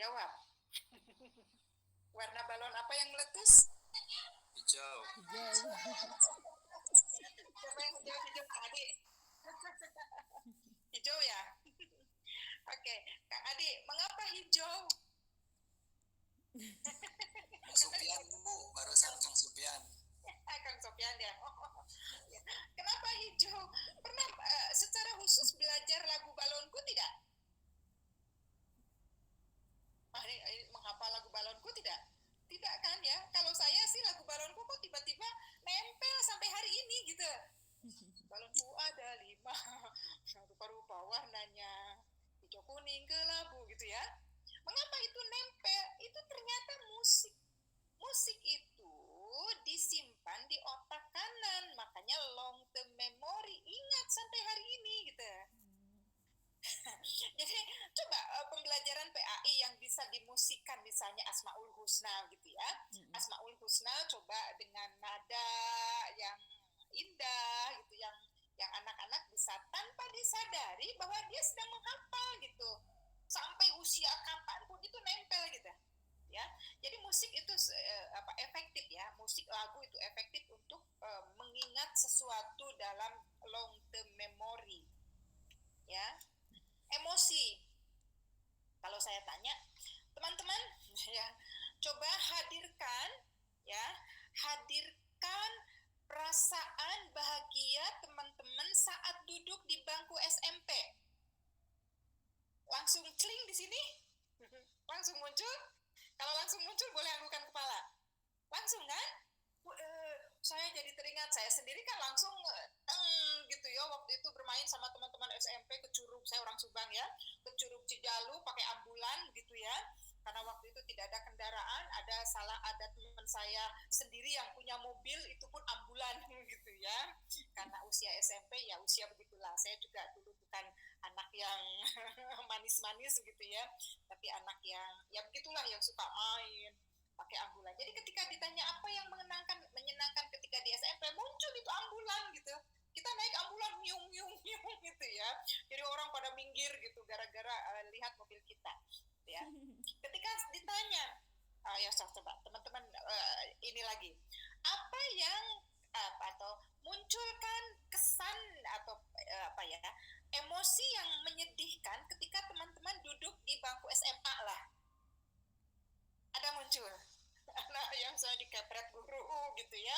Jawab. Warna balon apa yang meletus? Hijau. Siapa yang jawab hijau, Kak Adi? Hijau ya? Oke, Kak Adi, mengapa hijau? Sopian Bu, barusan Kang Sopian. Kang Sopian ya. Kenapa hijau? Pernah secara khusus belajar lagu balonku tidak? Ini menghafal lagu balonku tidak? Tidak kan ya? Kalau saya sih lagu balonku kok tiba-tiba nempel sampai hari ini gitu. Balonku ada 5, rupa-rupa warnanya, hijau kuning kelabu gitu ya. Mengapa itu nempel? Itu ternyata musik itu disimpan di otak kanan, makanya long term memory, ingat sampai hari ini gitu. Jadi coba pembelajaran PAI yang bisa dimusikkan, misalnya Asmaul Husna gitu ya. Asmaul Husna coba dengan nada yang indah gitu, yang anak-anak bisa tanpa disadari bahwa dia sedang menghafal gitu, sampai usia kapanpun itu nempel gitu ya. Jadi musik itu efektif ya, musik lagu itu efektif untuk mengingat sesuatu dalam long term memory ya. Emosi, kalau saya tanya teman-teman ya, coba hadirkan perasaan bahagia teman-teman saat duduk di bangku SMP. Langsung celing di sini? Langsung muncul? Kalau langsung muncul boleh anggukan kepala. Langsung kan? Saya jadi teringat, saya sendiri kan langsung gitu ya, waktu itu bermain sama teman-teman SMP ke Curug, saya orang Subang ya, ke Curug Cijalu pakai ambulan gitu ya, karena waktu itu tidak ada kendaraan, ada teman saya sendiri yang punya mobil, itu pun ambulan gitu ya, karena usia SMP ya usia begitulah, saya juga dulu bukan anak yang manis-manis gitu ya, tapi anak yang ya begitulah, yang suka main pakai ambulan. Jadi ketika ditanya apa yang menyenangkan ketika di SMP, muncul itu ambulan gitu. Kita naik ambulan nyung gitu ya. Jadi orang pada minggir gitu gara-gara lihat mobil kita ya. Ketika ditanya ya coba teman-teman ini lagi. Apa yang atau munculkan kesan atau emosi yang menyedihkan ketika teman-teman duduk di bangku SMA lah. Ada muncul anak yang saya dikepret guru gitu ya.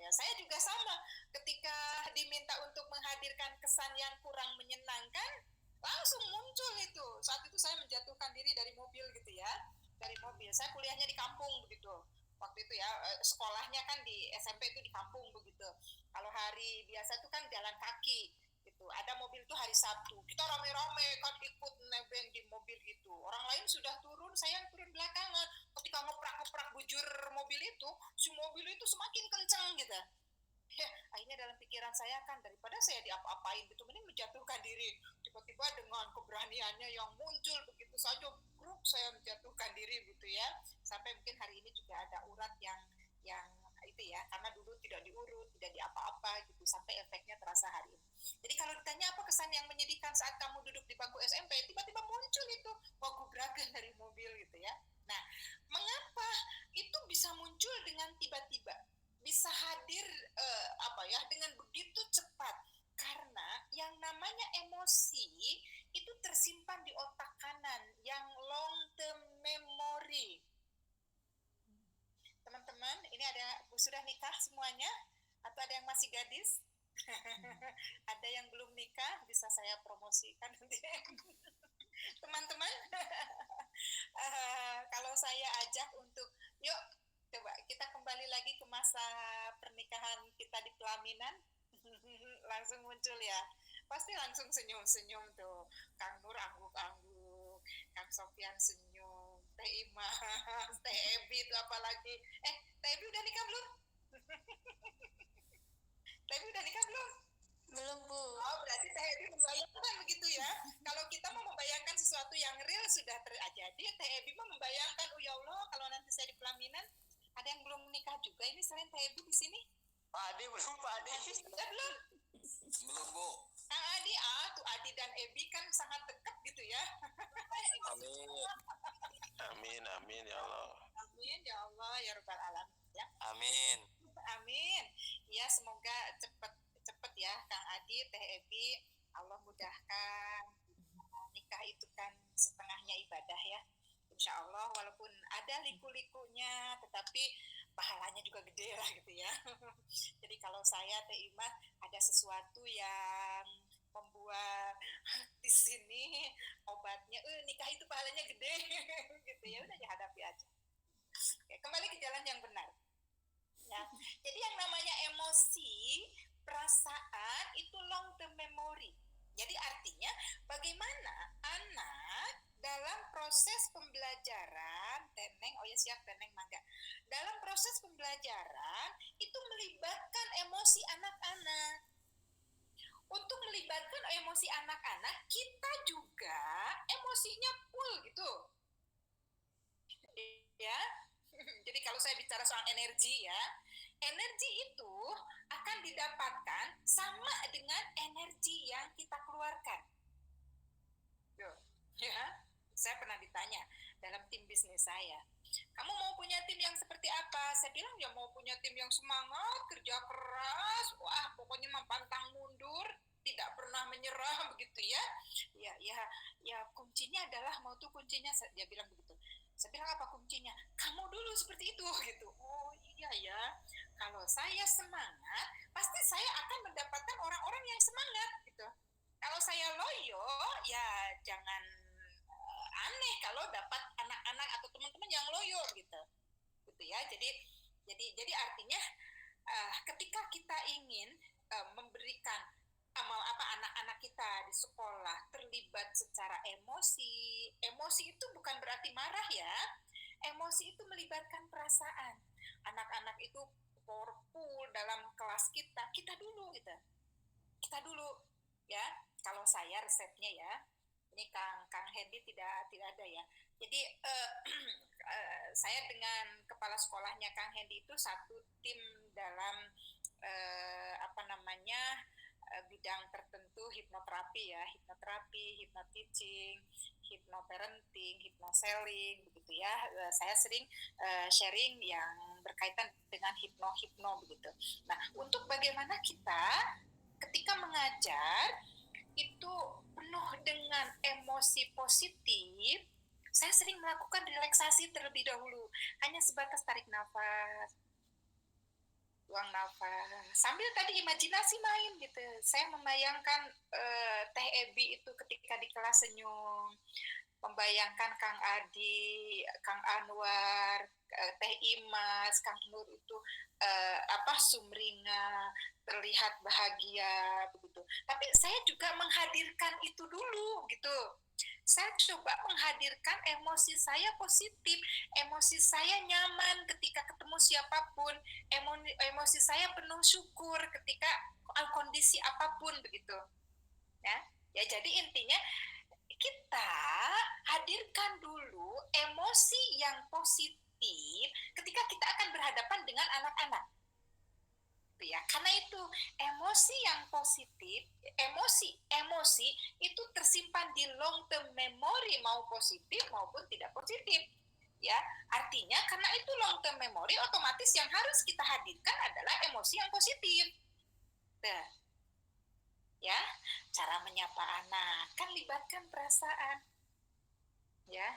Ya saya juga sama, ketika diminta untuk menghadirkan kesan yang kurang menyenangkan langsung muncul itu. Saat itu saya menjatuhkan diri dari mobil gitu ya, dari mobil. Saya kuliahnya di kampung begitu waktu itu ya, sekolahnya kan di SMP itu di kampung begitu. Kalau hari biasa itu kan jalan kaki gitu. Ada mobil tuh hari Sabtu, kita rame-rame kan ikut nebeng di mobil itu. Orang lain sudah turun, saya yang turun belakangan. Ketika ngeprak-ngeprak bujur mobil itu, si mobil itu semakin kencang gitu. Ya, akhirnya dalam pikiran saya kan, daripada saya diapa-apain gitu, mending menjatuhkan diri. Tiba-tiba dengan keberaniannya yang muncul begitu saja, grup saya menjatuhkan diri gitu ya. Sampai mungkin hari ini juga ada urat yang itu ya, karena dulu tidak diurut, tidak diapa-apa gitu, sampai efeknya terasa hari ini. Jadi kalau ditanya apa kesan yang menyedihkan saat kamu duduk di bangku SMP, tiba-tiba muncul itu gubrakan dari mobil gitu ya. Nah, mengapa itu bisa muncul dengan tiba-tiba, bisa hadir dengan begitu cepat? Karena yang namanya emosi itu tersimpan di otak kanan, yang long term memory. Teman-teman, ini sudah nikah semuanya? Atau ada yang masih gadis? Ada yang belum nikah, bisa saya promosikan nanti. Teman-teman, kalau saya ajak untuk, yuk coba kita kembali lagi ke masa pernikahan kita di pelaminan, langsung muncul ya. Pasti langsung senyum-senyum tuh. Kang Nur angguk-angguk, Kang Sofian senyum, Teh Imas, Teh Ebi itu apalagi. Teh Ebi udah nikah belum? Teh Ebi udah nikah belum? Belum, Bu. Oh, berarti Teh Ebi membayangkan begitu ya. Kalau kita mau membayangkan sesuatu yang real sudah terjadi, Teh Ebi mau membayangkan, oh ya Allah, kalau nanti saya di pelaminan, ada yang belum nikah juga ini selain Teh Ebi di sini? Pak Adi belum, Pak Adi. Sudah belum? Belum, Bu. Kang Adi, tuh Adi dan Ebi kan sangat dekat gitu ya. Amin. Amin ya Allah. Amin ya Allah ya rabbal alamin ya. Amin. Amin. Ya semoga cepet ya Kang Adi, Teh Ebi, Allah mudahkan. Nikah itu kan setengahnya ibadah ya. Insya Allah walaupun ada liku-likunya, tetapi pahalanya juga gede lah gitu ya. Jadi kalau saya Teh Imas ada sesuatu yang membuat di sini obatnya, nikah itu pahalanya gede, gitu ya udah dihadapi aja. Oke, kembali ke jalan yang benar. Ya, jadi yang namanya emosi, perasaan itu long term memory. Jadi artinya bagaimana anak dalam proses pembelajaran, Teneng, oh ya siap Teneng mangga. Dalam proses pembelajaran itu melibatkan emosi anak-anak. Untuk melibatkan emosi anak-anak, kita juga emosinya full gitu. Ya. Jadi kalau saya bicara soal energi ya, energi itu akan didapatkan sama dengan energi yang kita keluarkan. Ya, saya pernah ditanya dalam tim bisnis saya, kamu mau punya tim yang seperti apa? Saya bilang ya mau punya tim yang semangat, kerja keras, wah pokoknya pantang mundur, tidak pernah menyerah begitu ya. Ya kuncinya adalah mau tuh kuncinya, dia bilang begitu. Saya bilang apa kuncinya? Kamu dulu seperti itu gitu. Oh iya ya. Kalau saya semangat, pasti saya akan mendapatkan orang-orang yang semangat gitu. Kalau saya loyo, ya jangan aneh kalau dapat anak-anak atau teman-teman yang loyo gitu. Gitu ya. Jadi artinya ketika kita ingin memberikan anak-anak kita di sekolah terlibat secara emosi. Emosi itu bukan berarti marah ya. Emosi itu melibatkan perasaan. Anak-anak itu powerful dalam kelas kita dulu gitu. Kita dulu ya. Kalau saya resepnya ya. Ini Kang Hendy tidak ada ya. Jadi saya dengan kepala sekolahnya Kang Hendy itu satu tim dalam bidang tertentu hipnoterapi ya, hipnoterapi, hypnoteaching, hypnoparenting, hypnoselling begitu ya. Saya sering sharing yang berkaitan dengan hipno begitu. Nah, untuk bagaimana kita ketika mengajar itu penuh dengan emosi positif, saya sering melakukan relaksasi terlebih dahulu, hanya sebatas tarik nafas, buang nafas, sambil tadi imajinasi main gitu. Saya membayangkan Teh Ebi itu ketika di kelas senyum, membayangkan Kang Adi, Kang Anwar, Teh Imas, Kang Nur itu sumringah, terlihat bahagia begitu. Tapi saya juga menghadirkan itu dulu gitu. Saya coba menghadirkan emosi saya positif, emosi saya nyaman ketika ketemu siapapun, emosi saya penuh syukur ketika kondisi apapun begitu. Ya jadi intinya kita hadirkan dulu emosi yang positif ketika kita akan berhadapan dengan anak-anak. Ya, karena itu emosi yang positif, emosi itu tersimpan di long term memory, mau positif maupun tidak positif. Ya, artinya karena itu long term memory, otomatis yang harus kita hadirkan adalah emosi yang positif. Nah, ya, cara menyapa anak kan libatkan perasaan. Ya,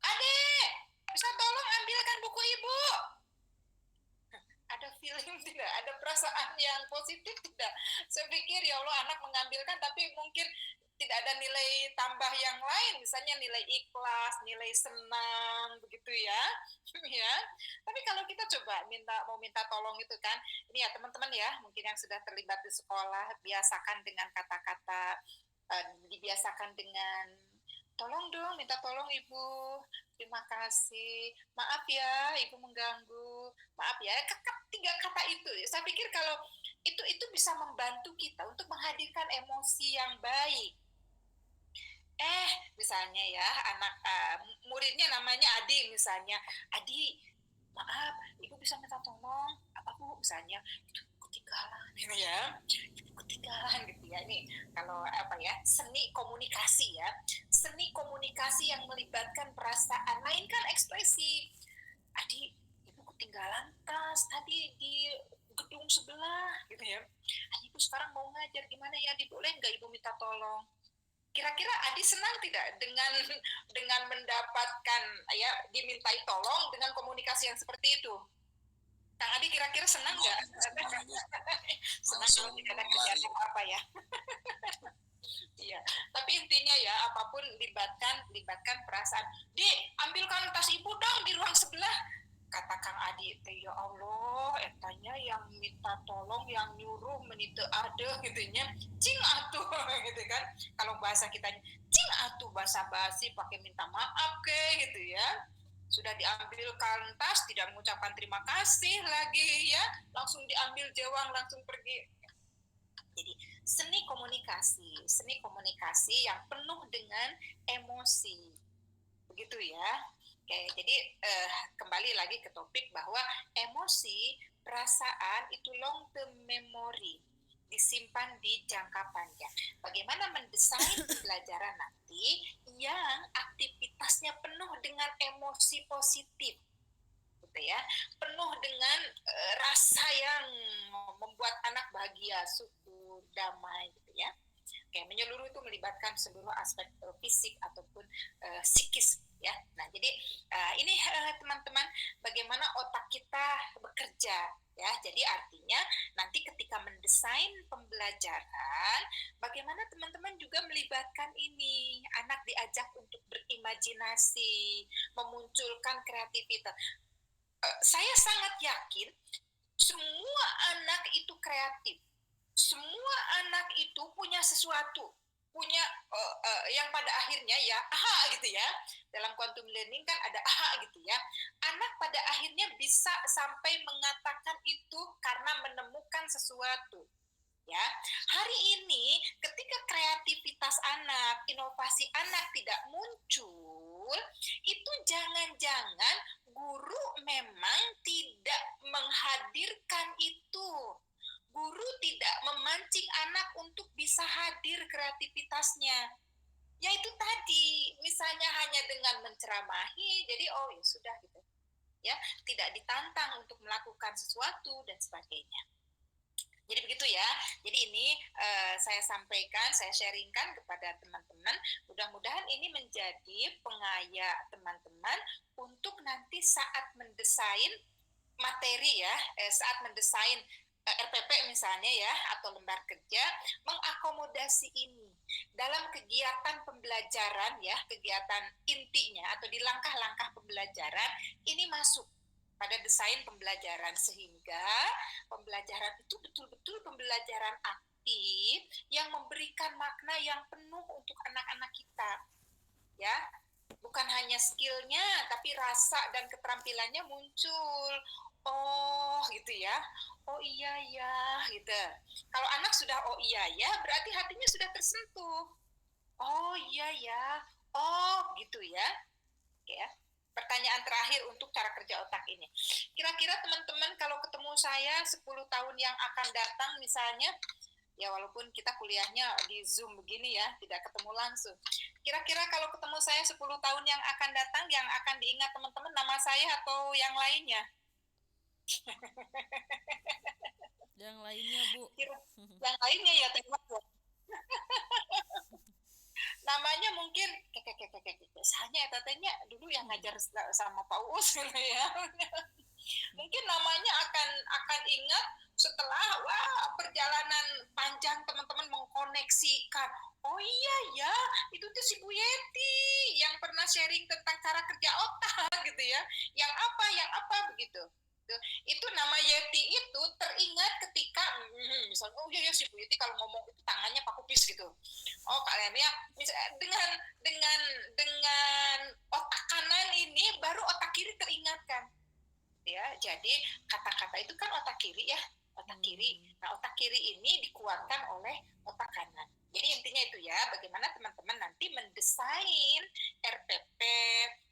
Adek, bisa tolong ambilkan buku ibu. Ada feeling tidak, ada perasaan yang positif tidak. Saya pikir ya Allah anak mengambilkan, tapi mungkin tidak ada nilai tambah yang lain, misalnya nilai ikhlas, nilai senang, begitu ya. Ya. Tapi kalau kita coba mau minta tolong itu kan, ini ya teman-teman ya, mungkin yang sudah terlibat di sekolah, biasakan dengan kata-kata, dibiasakan dengan tolong dong, minta tolong ibu, terima kasih, maaf ya ibu mengganggu, maaf ya, tiga kata itu. Saya pikir kalau itu bisa membantu kita untuk menghadirkan emosi yang baik. Misalnya ya, anak muridnya namanya Adi misalnya, Adi, maaf, ibu bisa minta tolong, apa bu, misalnya, itu ketinggalan, ya, ketinggalan gitu ya. Ini kalau seni komunikasi ya, seni komunikasi komunikasi yang melibatkan perasaan, mainkan ekspresi. Adik, ibu ketinggalan tas tadi di gedung sebelah gitu ya. Ibu sekarang mau ngajar, gimana ya Adi, boleh nggak ibu minta tolong? Kira-kira Adi senang tidak dengan mendapatkan ya dimintai tolong dengan komunikasi yang seperti itu? Kang Adi kira-kira senang nggak? Senang kalau tidak ada kerjaan apa ya? Iya, tapi intinya ya apapun libatkan perasaan. Di, ambilkan tas ibu dong di ruang sebelah. Kata Kang Adi, ya Allah, etanya yang minta tolong, yang nyuruh menite ada gitunya, cing atuh gitu kan. Kalau bahasa kita, cing atuh basa-basi pakai minta maaf ke gitu ya. Sudah diambilkan tas, tidak mengucapkan terima kasih lagi ya, langsung diambil jawang, langsung pergi. Jadi seni komunikasi yang penuh dengan emosi, begitu ya. Oke, jadi kembali lagi ke topik bahwa emosi, perasaan itu long term memory, disimpan di jangka panjang. Bagaimana mendesain pembelajaran nanti yang aktivitasnya penuh dengan emosi positif, gitu ya, penuh dengan rasa yang membuat anak bahagia, syukur, damai, gitu ya. Oke, menyeluruh itu melibatkan seluruh aspek fisik ataupun psikis ya. Nah, jadi ini teman-teman bagaimana otak kita bekerja ya. Jadi artinya nanti ketika mendesain pembelajaran, bagaimana teman-teman juga melibatkan ini, anak diajak untuk berimajinasi, memunculkan kreativitas. Saya sangat yakin semua anak itu kreatif. Semua anak itu punya sesuatu, punya yang pada akhirnya ya aha gitu ya. Dalam quantum learning kan ada aha gitu ya. Anak pada akhirnya bisa sampai mengatakan itu karena menemukan sesuatu. Ya, hari ini ketika kreativitas anak, inovasi anak tidak muncul, itu jangan-jangan guru memang tidak menghadirkan itu. Guru tidak memancing anak untuk bisa hadir kreativitasnya. Ya itu tadi, misalnya hanya dengan menceramahi, jadi oh ya sudah gitu. Ya, tidak ditantang untuk melakukan sesuatu dan sebagainya. Jadi begitu ya. Jadi ini saya sampaikan, saya sharingkan kepada teman-teman. Mudah-mudahan ini menjadi pengaya teman-teman untuk nanti saat mendesain materi ya, saat mendesain RPP misalnya ya, atau lembar kerja, mengakomodasi ini dalam kegiatan pembelajaran ya, kegiatan intinya atau di langkah-langkah pembelajaran ini masuk pada desain pembelajaran sehingga pembelajaran itu betul-betul pembelajaran aktif yang memberikan makna yang penuh untuk anak-anak kita ya, bukan hanya skillnya tapi rasa dan keterampilannya muncul. Oh gitu ya, oh iya ya gitu. Kalau anak sudah oh iya ya berarti hatinya sudah tersentuh. Oh iya ya, oh gitu ya. Ya, pertanyaan terakhir untuk cara kerja otak ini. Kira-kira teman-teman kalau ketemu saya 10 tahun yang akan datang misalnya, ya walaupun kita kuliahnya di Zoom begini ya, tidak ketemu langsung. Kira-kira kalau ketemu saya 10 tahun yang akan datang, yang akan diingat teman-teman nama saya atau yang lainnya? Yang lainnya, Bu. Yang lainnya ya teman-teman. Namanya mungkin hanya etatnya dulu yang ngajar sama Pak Uus ya. Mungkin namanya akan ingat setelah wah perjalanan panjang teman-teman mengkoneksikan. Oh iya ya, itu tuh si Bu Yeti yang pernah sharing tentang cara kerja otak gitu ya. Yang apa begitu. Itu nama Yeti itu teringat ketika misalnya oh iya ya si Bu Yeti kalau ngomong itu tangannya pakupis gitu. Oh kalian ya dengan otak kanan ini baru otak kiri teringatkan ya. Jadi kata-kata itu kan otak kiri ya, otak kiri. Nah otak kiri ini dikuatkan oleh otak kanan. Jadi intinya itu ya, bagaimana teman-teman nanti mendesain RPP,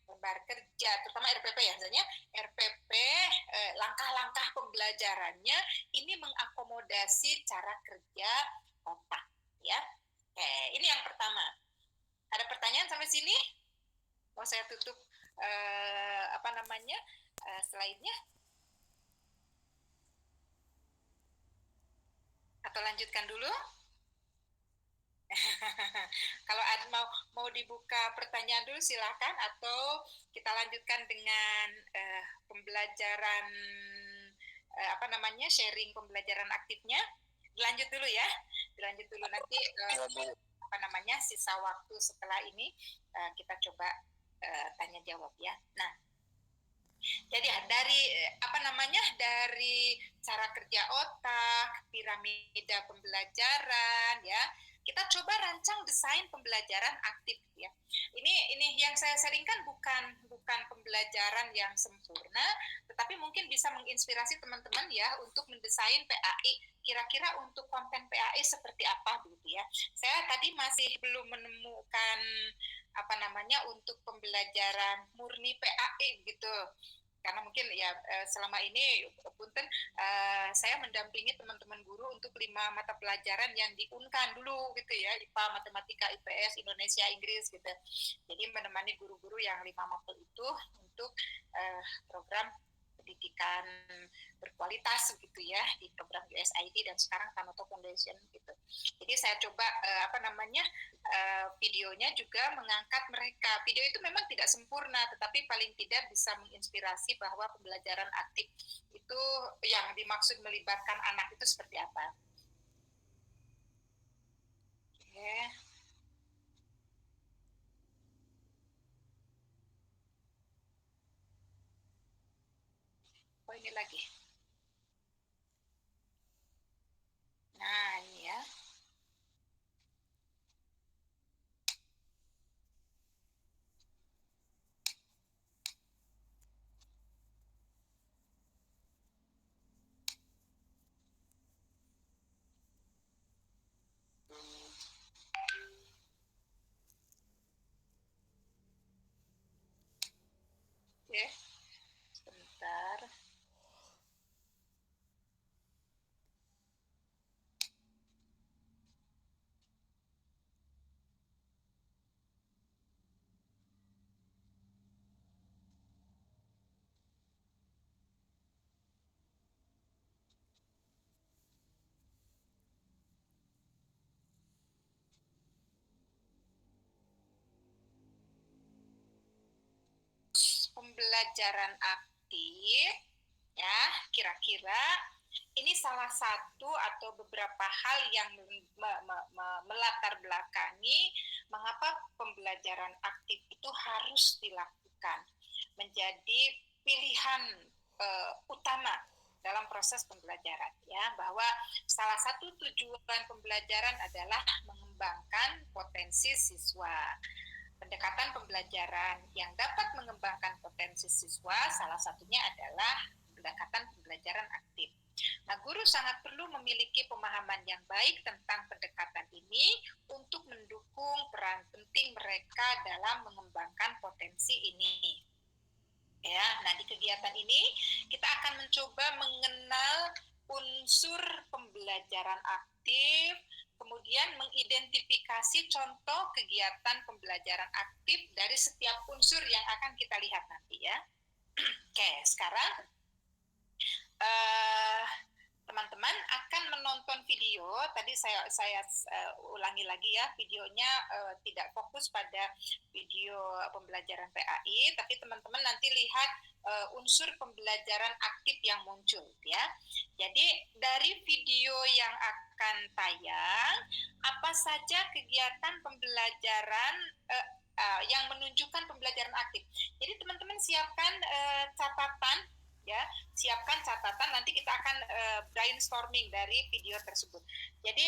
lembar kerja, terutama RPP ya, misalnya RPP, langkah-langkah pembelajarannya ini mengakomodasi cara kerja otak ya. Oke, ini yang pertama. Ada pertanyaan sampai sini? Mau saya tutup slide-nya atau lanjutkan dulu? Kalau ada mau dibuka pertanyaan dulu silahkan, atau kita lanjutkan dengan pembelajaran sharing pembelajaran aktifnya. Dilanjut dulu ya, nanti sisa waktu setelah ini kita coba tanya jawab ya. Nah, jadi dari dari cara kerja otak, piramida pembelajaran ya, kita coba rancang desain pembelajaran aktif ya. Ini yang saya sharingkan bukan pembelajaran yang sempurna, tetapi mungkin bisa menginspirasi teman-teman ya untuk mendesain PAI, kira-kira untuk konten PAI seperti apa begitu ya. Saya tadi masih belum menemukan untuk pembelajaran murni PAI gitu, karena mungkin ya selama ini punten saya mendampingi teman-teman guru untuk 5 mata pelajaran yang diunkan dulu gitu ya, IPA, matematika, IPS, Indonesia, Inggris gitu. Jadi menemani guru-guru yang 5 mapel itu untuk program pendidikan berkualitas gitu ya di program USAID dan sekarang Tanoto Foundation gitu. Jadi saya coba videonya juga mengangkat mereka. Video itu memang tidak sempurna, tetapi paling tidak bisa menginspirasi bahwa pembelajaran aktif itu yang dimaksud melibatkan anak itu seperti apa. Oke. Oh, ini lagi. Nah, ini ya. Oke. Sebentar. Pembelajaran aktif ya, kira-kira ini salah satu atau beberapa hal yang melatar belakangi mengapa pembelajaran aktif itu harus dilakukan, menjadi pilihan utama dalam proses pembelajaran ya, bahwa salah satu tujuan pembelajaran adalah mengembangkan potensi siswa. Pendekatan pembelajaran yang dapat mengembangkan potensi siswa salah satunya adalah pendekatan pembelajaran aktif. Nah, guru sangat perlu memiliki pemahaman yang baik tentang pendekatan ini untuk mendukung peran penting mereka dalam mengembangkan potensi ini. Ya, nah di kegiatan ini kita akan mencoba mengenal unsur pembelajaran aktif, kemudian mengidentifikasi contoh kegiatan pembelajaran aktif dari setiap unsur yang akan kita lihat nanti ya. Oke, sekarang teman-teman akan menonton video. Tadi saya ulangi lagi ya, videonya tidak fokus pada video pembelajaran PAI, tapi teman-teman nanti lihat unsur pembelajaran aktif yang muncul ya. Jadi dari video yang akan tayang, apa saja kegiatan pembelajaran yang menunjukkan pembelajaran aktif. Jadi teman-teman siapkan catatan ya, siapkan catatan, nanti kita akan brainstorming dari video tersebut. Jadi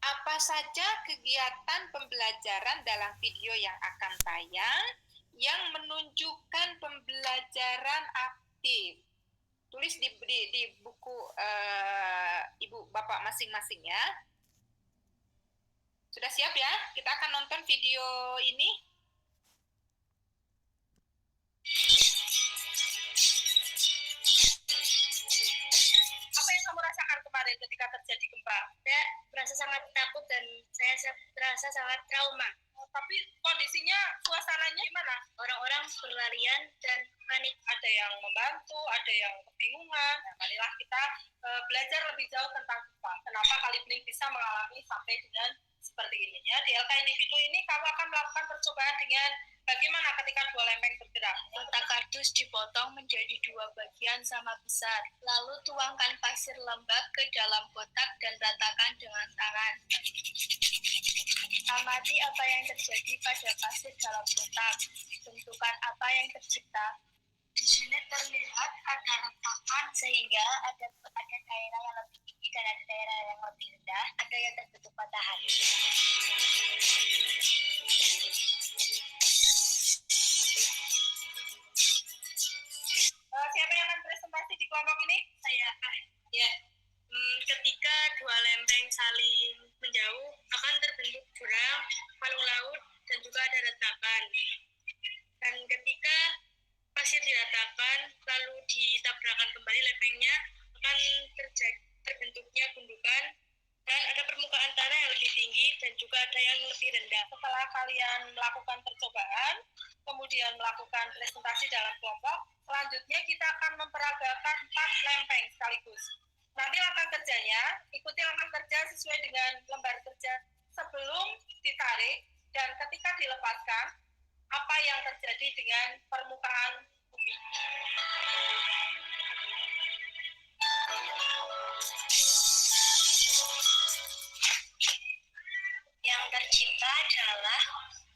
apa saja kegiatan pembelajaran dalam video yang akan tayang yang menunjukkan pembelajaran aktif. Tulis di buku ibu bapak masing-masing ya. Sudah siap ya? Kita akan nonton video ini. Apa yang kamu rasakan kemarin ketika terjadi gempa? Saya merasa sangat takut dan saya merasa sangat trauma. Tapi kondisinya, suasananya gimana? Orang-orang pelarian dan panik. Ada yang membantu, ada yang kebingungan. Nah, marilah kita belajar lebih jauh tentang gempa. Kenapa kali bening bisa mengalami sampai dengan seperti ini ya. Di LK individu ini kamu akan melakukan percobaan dengan bagaimana ketika dua lempeng bergerak. Kotak kardus dipotong menjadi 2 bagian sama besar. Lalu tuangkan pasir lembab ke dalam kotak dan ratakan dengan tangan. Amati apa yang terjadi pada pasir dalam kotak. Tentukan apa yang tercipta. Di sini terlihat ada retakan sehingga ada daerah yang lebih tinggi dan ada daerah yang lebih rendah. Ada yang terbentuk patahan. Siapa yang akan presentasi di kelompok ini? Saya Ya. ketika 2 lempeng saling menjauh akan terbentuk jurang, palung laut, dan juga ada retakan. Dan ketika pasir diratakan lalu ditabrakkan kembali lempengnya akan terbentuknya gundukan dan ada permukaan tanah yang lebih tinggi dan juga ada yang lebih rendah. Setelah kalian melakukan percobaan, kemudian melakukan presentasi dalam kelompok, selanjutnya kita akan memperagakan 4 lempeng sekaligus. Nanti langkah kerjanya, ikuti langkah kerja sesuai dengan lembar kerja sebelum ditarik dan ketika dilepaskan, apa yang terjadi dengan permukaan bumi. Yang tercipta adalah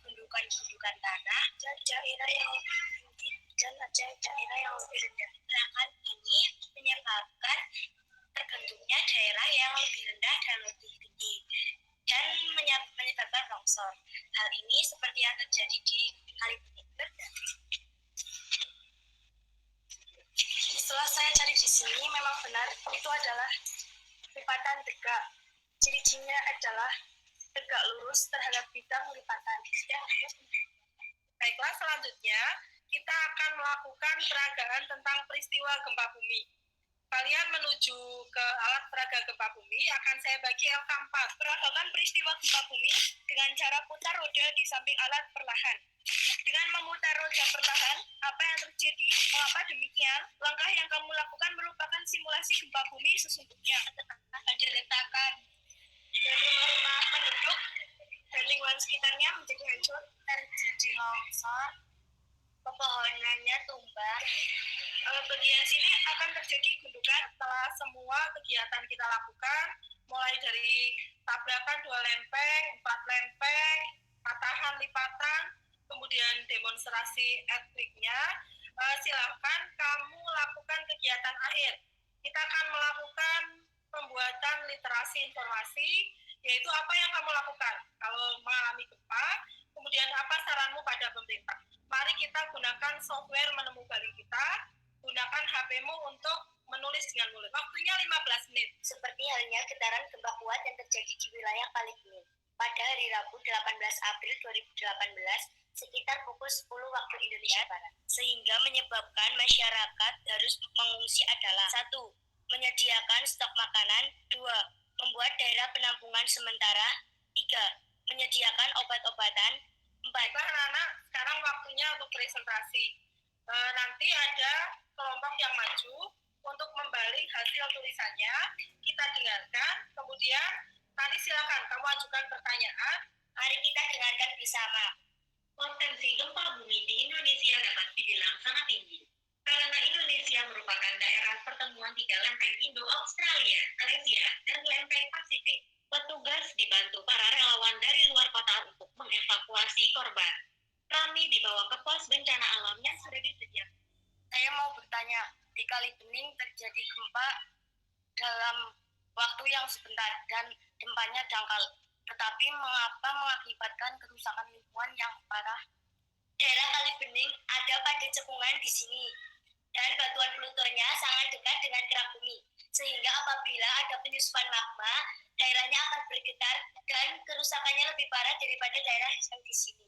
gundukan-gundukan tanah dan daerah yang lebih tinggi dan daerah yang lebih rendah. Gerakan ini menyebabkan terbentuknya daerah yang lebih rendah dan lebih tinggi dan menyebabkan longsor. Hal ini seperti yang terjadi di Kali Bening. Setelah saya cari di sini, memang benar itu adalah lipatan tegak. Ciri-cirinya adalah tegak lurus terhadap bidang lipatan. Baiklah, selanjutnya kita akan melakukan peragaan tentang peristiwa gempa bumi. Kalian menuju ke alat peraga gempa bumi, akan saya bagi LK4. Peragakan peristiwa gempa bumi dengan cara putar roda di samping alat perlahan. Dengan memutar roda perlahan, apa yang terjadi? Mengapa demikian? Langkah yang kamu lakukan merupakan simulasi gempa bumi sesungguhnya. Ada retakan dan rumah-rumah penduduk dan lingkungan sekitarnya menjadi hancur, terjadi longsor, pepohonannya tumbang. Bagian sini akan terjadi gundukan. Setelah semua kegiatan kita lakukan, mulai dari tabrakan 2 lempeng, 4 lempeng, patahan lipatan, kemudian demonstrasi earthquake-nya, silahkan kamu lakukan kegiatan akhir. Kita akan melakukan pembuatan literasi informasi, yaitu apa yang kamu lakukan kalau mengalami gempa, kemudian apa saranmu pada pemerintah. Mari kita gunakan software menemu galing kita, gunakan HP-mu untuk menulis dengan mulut. Waktunya 15 menit. Seperti halnya getaran gempa kuat yang terjadi di wilayah Kali Bening pada hari Rabu 18 April 2018 sekitar pukul 10 waktu Indonesia Barat, sehingga menyebabkan masyarakat harus mengungsi adalah 1. Menyediakan stok makanan. 2. Membuat daerah penampungan sementara. 3. Menyediakan obat-obatan. 4. Baiklah anak-anak, sekarang waktunya untuk presentasi. Nanti ada kelompok yang maju untuk membalik hasil tulisannya, kita dengarkan, kemudian nanti silakan kamu ajukan pertanyaan. Mari kita dengarkan bersama. Potensi gempa bumi di Indonesia dapat dibilang sangat tinggi. Karena Indonesia merupakan daerah pertemuan 3 lempeng Indo-Australia, Malaysia, dan lempeng Pasifik. Petugas dibantu para relawan dari luar kota untuk mengevakuasi korban. Kami dibawa ke pos bencana alam yang sudah disediakan. Saya mau bertanya, di Kali Bening terjadi gempa dalam waktu yang sebentar dan gempanya dangkal. Tetapi mengapa mengakibatkan kerusakan lingkungan yang parah? Daerah Kali Bening ada pada cekungan di sini, dan batuan Plutonya sangat dekat dengan kerak bumi, sehingga apabila ada penyusupan magma, daerahnya akan bergetar dan kerusakannya lebih parah daripada daerah yang di sini.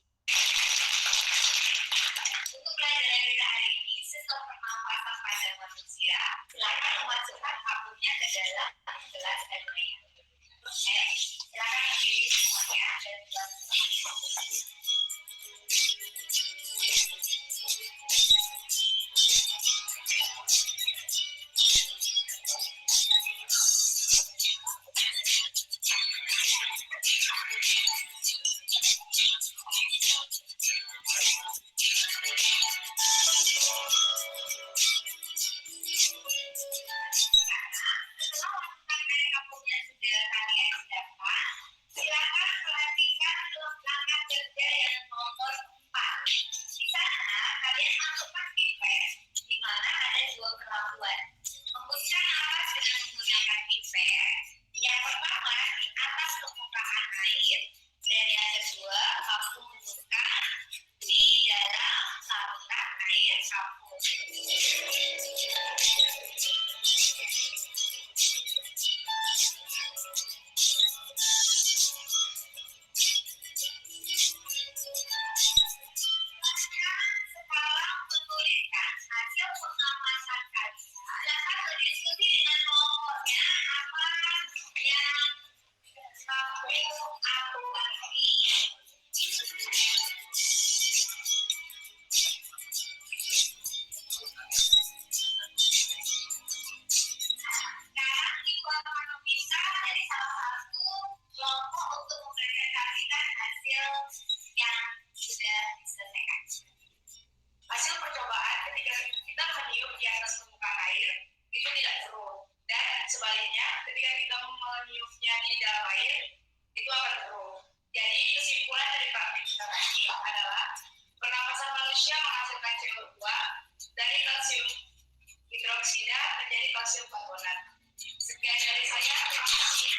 Untuk pelajaran kita hari ini, sistem pernapasan pada manusia, silakan memasukkan abunya ke dalam gelas air. Silakan dipilih semuanya dan kalian masukkan pipet di mana ada dua perlakuan. Hembuskan nafas dengan menggunakan pipet. Yang pertama di atas permukaan air, dan yang kedua kamu hembuskan di dalam saluran air sabun. Sekarang menuliskan hasil pengamatan kalian. Silakan berdiskusi dengan kelompoknya apa yang kamu amati. Sekarang dikeluarkan bisa dari salah satu kelompok untuk mempresentasikan hasil yang sudah diselesaikan. Hasil percobaan ketika kita meniup di atas permukaan air itu tidak turun, dan sebaliknya ketika kita meniupnya di dalam air itu akan turun. Jadi kesimpulan dari praktik kita tadi adalah pernapasan manusia menghasilkan CO2 dari kalsium hidroksida menjadi kalsium karbonat. Sekian dari saya, terima kasih.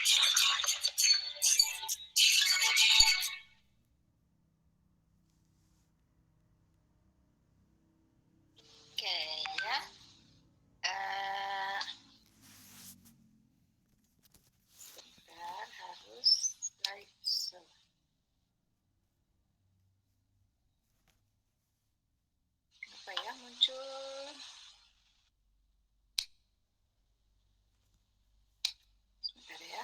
Oke, ya. Sebentar, harus slide. Apa ya muncul? Sebentar ya.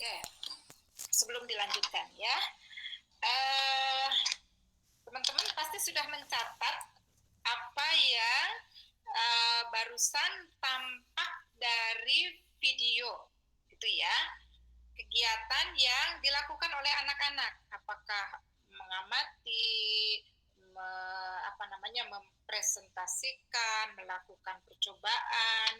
Oke. Sebelum dilanjutkan ya, teman-teman pasti sudah mencatat apa yang barusan tampak dari video, gitu ya. Kegiatan yang dilakukan oleh anak-anak, apakah mengamati, mempresentasikan, melakukan percobaan,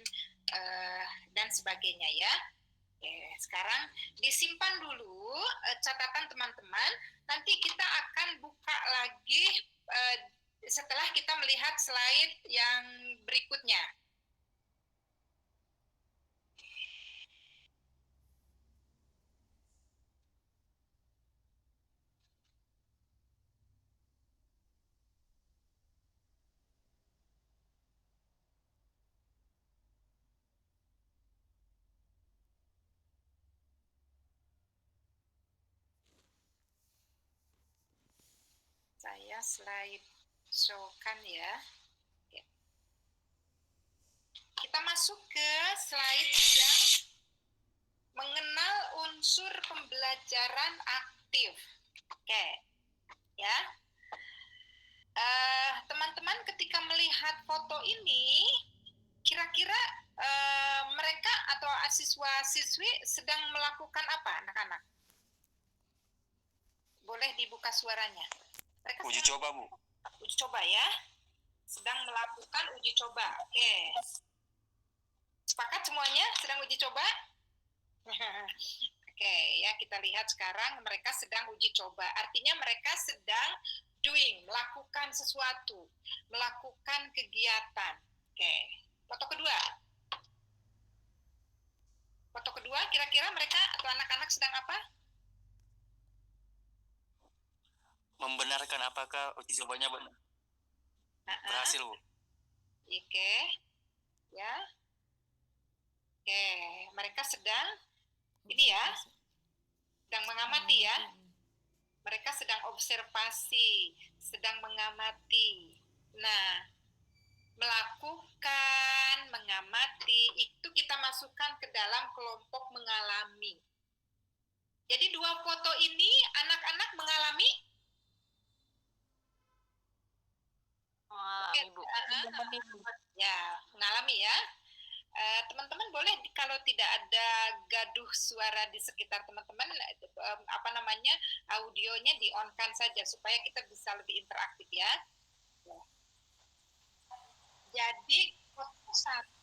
dan sebagainya ya. Oke, sekarang disimpan dulu catatan teman-teman. Nanti kita akan buka lagi setelah kita melihat slide yang berikutnya. Saya slide show-kan ya. Oke. Kita masuk ke slide yang mengenal unsur pembelajaran aktif. Oke, ya. Teman-teman ketika melihat foto ini, kira-kira mereka atau siswa-siswi sedang melakukan apa, anak-anak? Boleh dibuka suaranya. Mereka Uji coba, Bu. Uji coba ya. Sedang melakukan uji coba. Oke. Sepakat semuanya sedang uji coba? Oke, ya kita lihat sekarang mereka sedang uji coba. Artinya mereka sedang doing, melakukan sesuatu, melakukan kegiatan. Oke. Foto kedua. Foto kedua kira-kira mereka atau anak-anak sedang apa? Membenarkan apakah uji cobanya benar. Berhasil, Bu. Oke. Ya. Oke, mereka sedang ini ya, sedang mengamati ya. Mereka sedang observasi, sedang mengamati. Nah, melakukan, mengamati, itu kita masukkan ke dalam kelompok mengalami. Jadi dua foto ini anak-anak mengalami? Ya, mengalami ya. Teman-teman boleh kalau tidak ada gaduh suara di sekitar teman-teman, audionya di on kan saja supaya kita bisa lebih interaktif ya. Jadi foto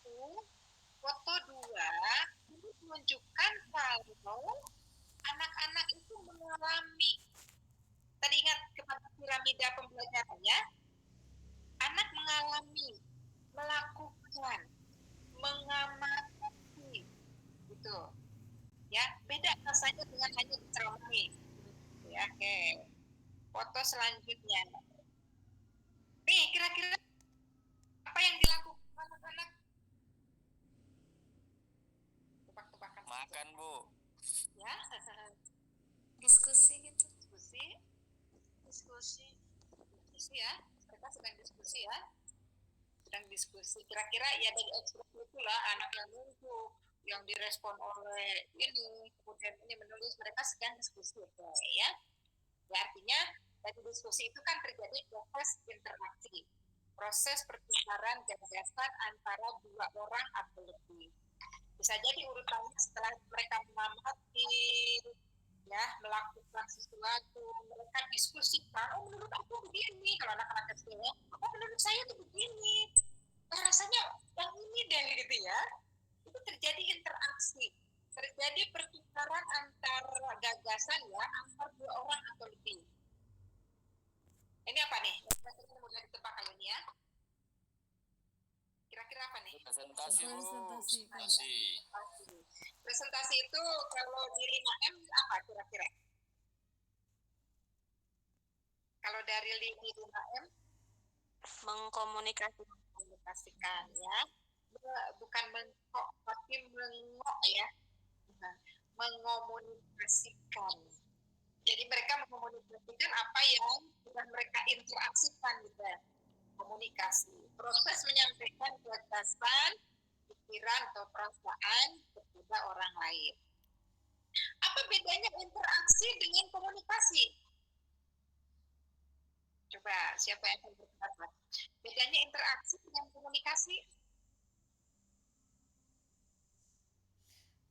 1, foto 2 ini menunjukkan kalau anak-anak itu mengalami, tadi ingat kepada piramida pembelajarannya, anak mengalami, melakukan, mengamati, gitu. Ya, beda rasanya dengan hanya diceramahi. Ya, oke. Foto selanjutnya. Nih, kira-kira apa yang dilakukan anak-anak? Tebak-tebakan. Makan, Bu. Ya. Diskusi gitu. Diskusi ya. Mereka sedang diskusi ya. Kira-kira ya dari ekspresi itulah anak yang nunggu, yang direspon oleh ini, kemudian ini menulis, mereka sedang diskusi ya. Artinya dari diskusi itu kan terjadi proses interaksi, proses pertukaran gagasan antara dua orang atau lebih. Bisa jadi urutannya setelah mereka mengamati, ya, melakukan sesuatu, mereka diskusikan, oh menurut aku begini, kalau anak-anak kecil ya, oh menurut saya itu begini, rasanya yang ini deh gitu ya. Itu terjadi interaksi, terjadi pertukaran antar gagasan ya, antar dua orang atau lebih. Ini apa nih? Kira-kira mudah ditebak kali ini ya. Kira-kira apa nih? Presentasi, Bu. Presentasi. Presentasi itu kalau di 5M apa kira-kira? Kalau dari 5M mengkomunikasikan ya. Bukan mengkok tapi mengok ya. Mengomunikasikan. Jadi mereka mengomunikasikan apa yang sudah mereka interaksikan gitu. Komunikasi. Proses menyampaikan gagasan, pikiran atau perasaan kepada orang lain. Apa bedanya interaksi dengan komunikasi? Coba siapa yang akan berpendapat? Bedanya interaksi dengan komunikasi?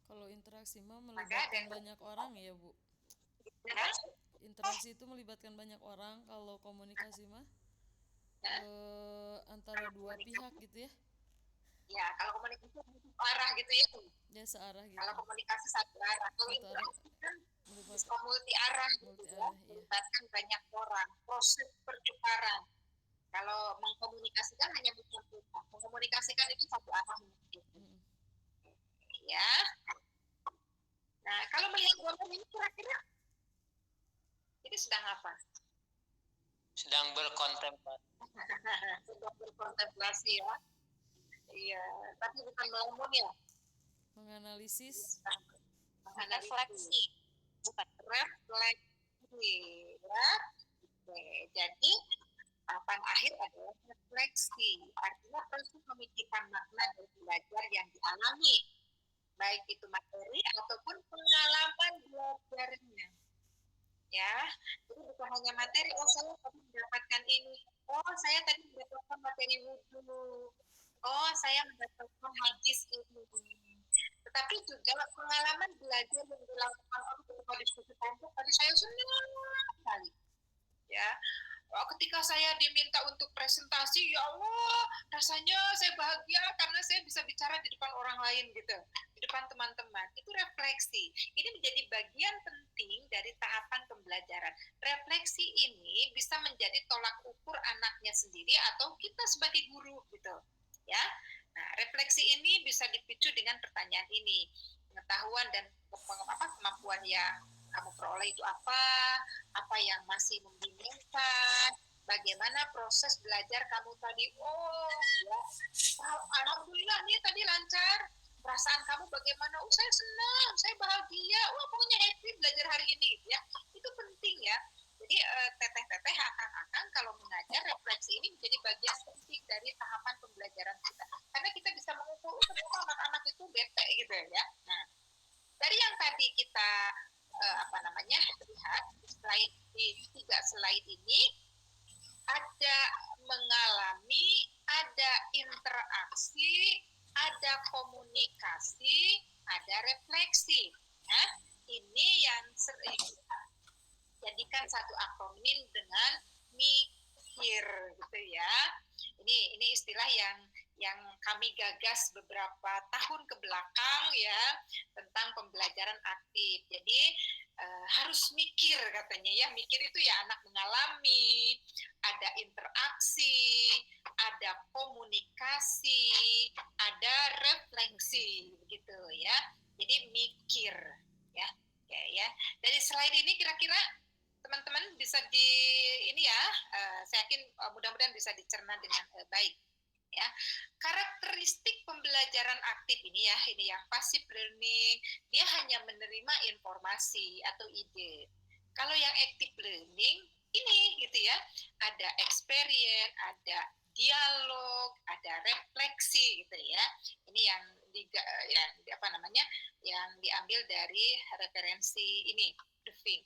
Kalau interaksi mah melibatkan banyak orang ya, Bu. Ya? Interaksi itu melibatkan banyak orang, kalau komunikasi mah antara dua pihak gitu ya. Ya, kalau komunikasi satu arah gitu ya. Ya searah gitu. Kalau komunikasi satu arah, kalau Satu arah. interaksi kan Melibatkan bisa multi arah gitu ya, multi-arah, iya. melibatkan banyak orang, proses pertukaran. Kalau mengkomunikasikan hanya bukan kita, mengkomunikasikan itu satu arah gitu. Ya. Nah, kalau melihat gambar ini kira-kira ini sedang apa? Sedang berkontemplasi. Sedang berkontemplasi ya. Iya, tapi bukan melamun ya. menganalisis. Refleksi. Bukan refleksi ya. Oke, jadi tahapan akhir adalah refleksi. Artinya proses memikirkan makna dari belajar yang dialami, baik itu materi ataupun pengalaman belajarnya. Ya, jadi bukan hanya materi, oh saya tadi mendapatkan ini, oh saya tadi mendapatkan materi wudhu, oh saya mendapatkan hadis ini. Tetapi juga pengalaman belajar yang dilakukan oleh ketika diskusi kelompok tadi saya senang sekali. Ya, ketika saya diminta untuk presentasi, ya Allah, rasanya saya bahagia karena saya bisa bicara di depan orang lain gitu, di depan teman-teman. Itu refleksi. Ini menjadi bagian penting dari tahapan pembelajaran. Refleksi ini bisa menjadi tolak ukur anaknya sendiri atau kita sebagai guru gitu, ya. Nah, refleksi ini bisa dipicu dengan pertanyaan ini. Pengetahuan dan kemampuan yang kamu peroleh itu apa yang masih membingungkan, bagaimana proses belajar kamu tadi, oh ya, alhamdulillah nih tadi lancar, perasaan kamu bagaimana, oh saya senang, saya bahagia, wah pokoknya happy belajar hari ini, ya, itu penting ya. Jadi teteh-teteh akan kalau mengajar, refleksi ini menjadi bagian penting dari tahapan pembelajaran kita, karena kita bisa mengukur ternyata anak-anak itu bete gitu ya. Nah, dari yang tadi kita lihat di 3 slide ini, ada mengalami, ada interaksi, ada komunikasi, ada refleksi. Nah, ini yang satu akronim dengan mikir gitu ya. Ini istilah yang kami gagas beberapa tahun ke belakang ya tentang pembelajaran aktif. Jadi harus mikir katanya ya, mikir itu ya anak mengalami, ada interaksi, ada komunikasi, ada refleksi begitu ya. Jadi mikir ya. Ya. Dari slide ini kira-kira teman-teman bisa saya yakin mudah-mudahan bisa dicerna dengan baik. Ya, karakteristik pembelajaran aktif ini yang passive learning, dia hanya menerima informasi atau ide. Kalau yang active learning ini gitu ya, ada experience, ada dialog, ada refleksi gitu ya. Ini yang yang diambil dari referensi ini, briefing.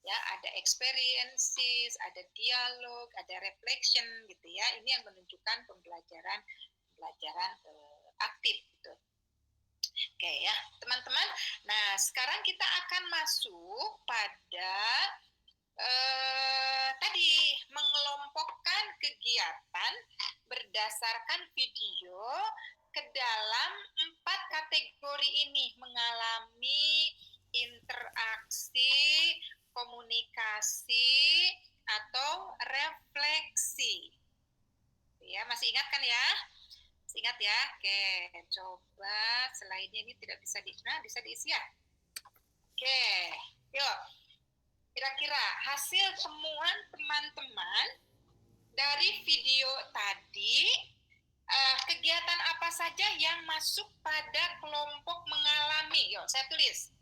Ya, ada experiences, ada dialog, ada reflection gitu ya. Ini yang menunjukkan pembelajaran aktif gitu. Oke ya, teman-teman. Nah, sekarang kita akan masuk pada tadi mengelompokkan kegiatan berdasarkan video ke dalam 4 kategori ini, mengalami, interaksi, komunikasi, atau refleksi. Ya, masih ingat kan ya? Masih ingat ya? Oke, coba slide-nya ini tidak bisa bisa diisi ya? Oke, yuk. Kira-kira hasil temuan teman-teman dari video tadi, kegiatan apa saja yang masuk pada kelompok mengalami? Yuk, saya tulis.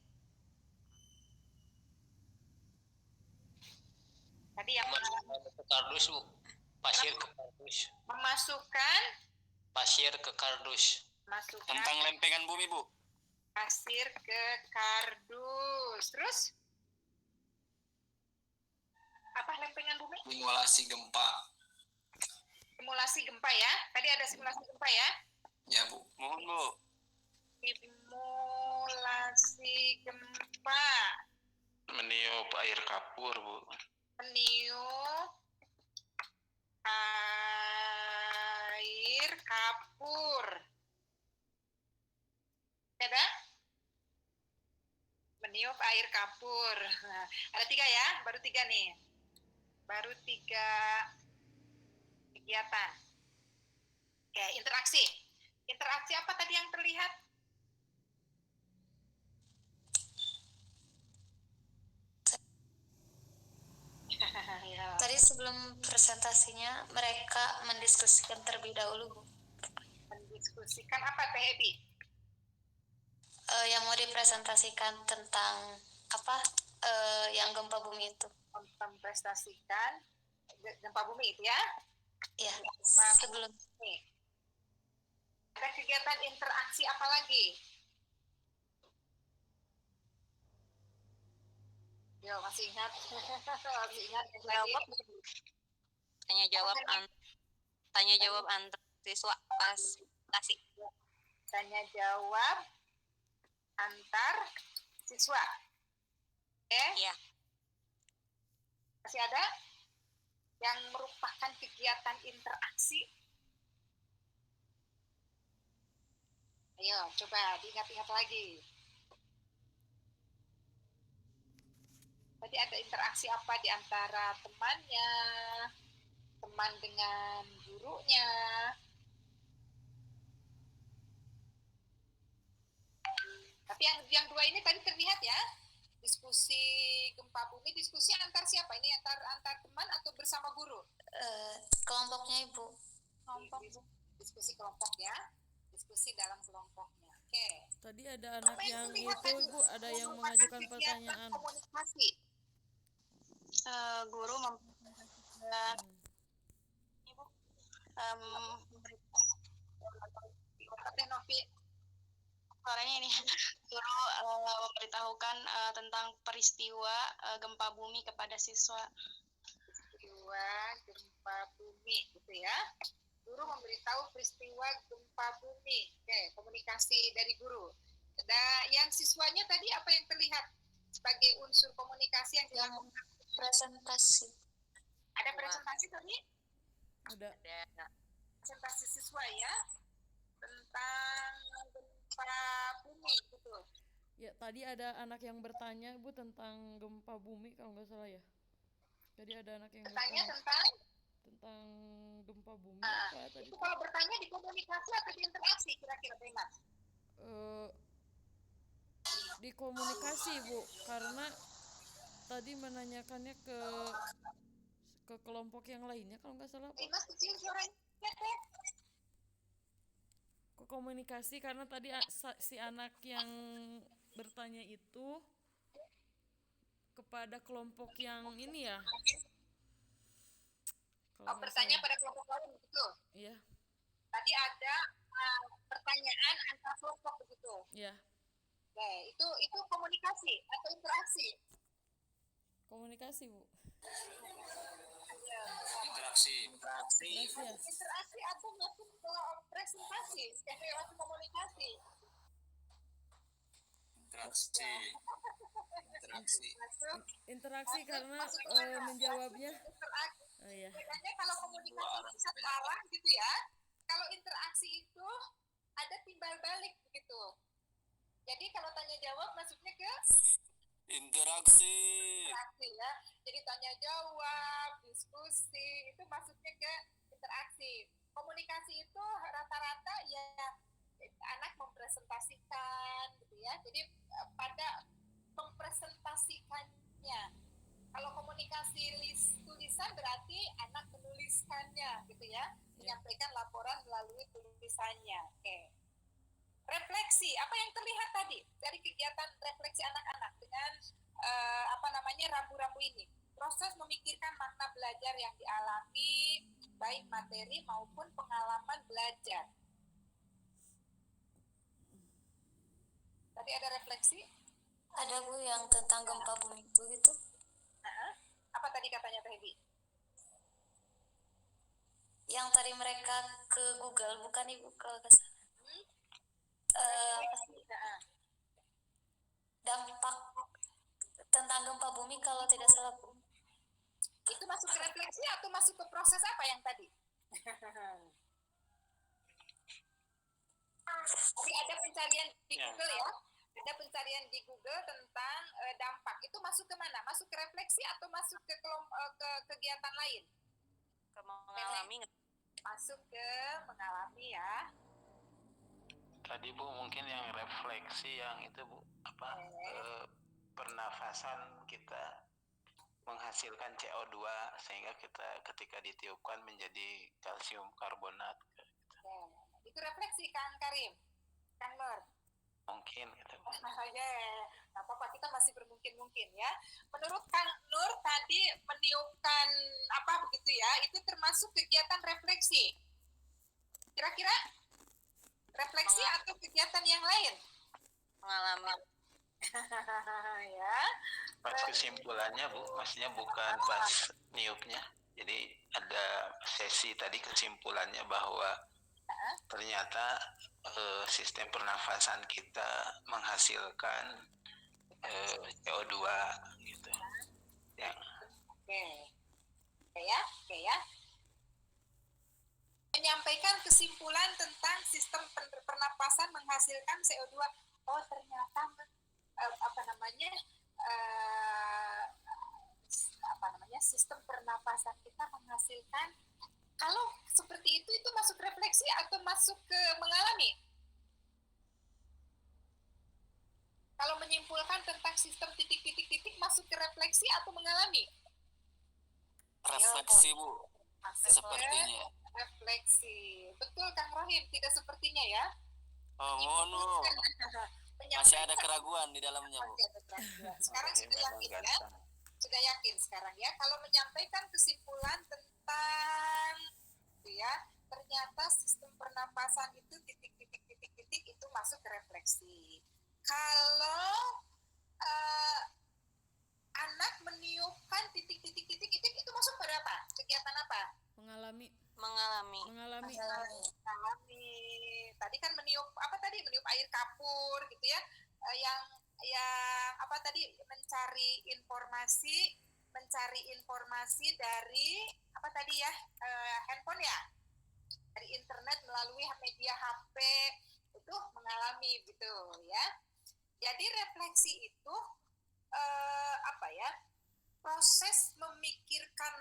Tadi yang ke kardus, Bu. Pasir ke kardus. memasukkan Pasir ke kardus. Tentang lempengan bumi, Bu. Pasir ke kardus. Terus? Apa lempengan bumi? Simulasi gempa. Simulasi gempa ya. Tadi ada simulasi gempa ya? Ya, Bu. Mohon, Bu. Simulasi gempa. Meniup air kapur, Bu. Meniup air kapur. Ada? Meniup air kapur. Nah, ada 3 ya, baru 3 nih. Baru 3 kegiatan. Oke, interaksi. Interaksi apa tadi yang terlihat? Ya. Tadi sebelum presentasinya mereka mendiskusikan terlebih dahulu, Bu. Mendiskusikan apa Teh Ebi? Yang mau dipresentasikan tentang apa? Yang gempa bumi itu. Mempresentasikan gempa bumi itu ya? Ya, sebelum. Ada kegiatan interaksi apa lagi? Yo, masih ingat? Masih ingat lagi? Tanya jawab antar siswa pas presentasi. Tanya jawab antar siswa. Oke? Iya. Masih ada yang merupakan kegiatan interaksi? Ayo, coba diingat-ingat lagi. Tadi ada interaksi apa di antara temannya, teman dengan gurunya? Tapi yang 2 ini tadi terlihat ya, diskusi gempa bumi, diskusi antar siapa? Ini antar teman atau bersama guru? Kelompoknya, Ibu. Diskusi kelompok ya, diskusi dalam kelompoknya. Oke. Tadi ada anak Apa yang terlihat itu, tadi? Bu, ada yang Merupakan mengajukan kegiatan pertanyaan. Komunikasi. Guru memperhatikan Ibu Teh Novi, suaranya ini guru memberitahukan tentang peristiwa gempa bumi kepada siswa. peristiwa gempa bumi gitu ya. Guru memberitahu peristiwa gempa bumi. Oke, komunikasi dari guru. Yang siswanya tadi apa yang terlihat sebagai unsur komunikasi yang dilakukan? Presentasi. Ada presentasi tadi? Udah. Ada. Presentasi siswa ya tentang gempa bumi gitu. Ya, tadi ada anak yang bertanya Bu tentang gempa bumi kalau nggak salah ya. Jadi ada anak yang Bertanya bertanya tentang tentang gempa bumi apa tadi itu tuh? kalau bertanya di komunikasi atau di interaksi kira-kira Bima? Eh, di komunikasi Bu, karena tadi menanyakannya ke kelompok yang lainnya kalau nggak salah Bu. Bima kecil suaranya teh. Ke komunikasi karena tadi si anak yang bertanya itu kepada kelompok yang ini ya. Kalau nggak Bertanya salah. pada kelompok lain begitu. Iya, Tadi ada pertanyaan antar kelompok begitu. iya. Oke, itu komunikasi atau interaksi? Komunikasi Bu. Interaksi. Interaksi ya. Interaksi atau masuk ke presentasi, relasi komunikasi. Interaksi. Masuk Interaksi karena menjawabnya. interaksi. Oh iya. Bedanya kalau komunikasi satu arah gitu ya. Kalau interaksi itu ada timbal balik begitu. Jadi kalau tanya jawab masuknya ke Interaksi. interaksi ya. Jadi tanya jawab, diskusi itu masuknya ke interaksi. Komunikasi itu rata-rata ya anak mempresentasikan gitu ya. Jadi pada mempresentasikannya. Kalau komunikasi tulisan berarti anak menuliskannya gitu ya. Menyampaikan laporan melalui tulisannya. Oke. Refleksi, apa yang terlihat tadi dari kegiatan refleksi anak-anak dengan rambu-rambu ini? Proses memikirkan makna belajar yang dialami, baik materi maupun pengalaman belajar. Tadi ada refleksi? Ada Bu yang tentang gempa bumi itu gitu. Apa tadi katanya Teh Hebi? Yang tadi mereka ke Google, bukan Ibu kalau nggak salah. Dampak tentang gempa bumi kalau tidak salah Bu. Itu masuk ke refleksi atau masuk ke proses apa yang tadi? Jadi ada pencarian di Google ya. Ada pencarian di Google tentang dampak. Itu masuk ke mana? Masuk ke refleksi atau masuk ke kegiatan lain? Mengalami Masuk ke mengalami ya. Tadi Bu mungkin yang refleksi yang itu Bu pernafasan kita menghasilkan CO2 sehingga kita ketika ditiupkan menjadi kalsium karbonat. Itu refleksi Kang Karim, Kang Nur. Mungkin gitu Bu. Nggak apa-apa, kita masih bermungkin-mungkin ya. Menurut Kang Nur tadi meniupkan apa begitu ya, itu termasuk kegiatan refleksi. Kira-kira refleksi atau kegiatan yang lain? mengalami Ya. Pas kesimpulannya Bu, maksudnya bukan pas niupnya. Jadi ada sesi tadi kesimpulannya bahwa ternyata sistem pernafasan kita menghasilkan CO2 gitu. Ya. Oke ya. Menyampaikan kesimpulan tentang sistem pernapasan menghasilkan CO2. Oh, ternyata sistem pernapasan kita menghasilkan. Kalau seperti itu masuk refleksi atau masuk ke mengalami? Kalau menyimpulkan tentang sistem titik-titik masuk ke refleksi atau mengalami? Refleksi Bu. Masuk Sepertinya. ke refleksi. Betul Kang Rohim, tidak sepertinya ya? Oh, mohon Bu. Masih ada keraguan di dalamnya Bu. Sekarang sudah yakin ya? Sudah yakin sekarang ya? Kalau menyampaikan kesimpulan tentang itu ya, ternyata sistem pernapasan itu titik-titik itu masuk ke refleksi. Kalau anak meniupkan titik-titik itu masuk pada apa? Kegiatan apa? Mengalami. Tadi kan meniup apa tadi? Meniup air kapur gitu ya. Yang apa tadi? Mencari informasi mencari informasi dari apa tadi ya, handphone ya, dari internet melalui media HP itu mengalami gitu ya. Jadi refleksi itu apa ya, proses memikirkan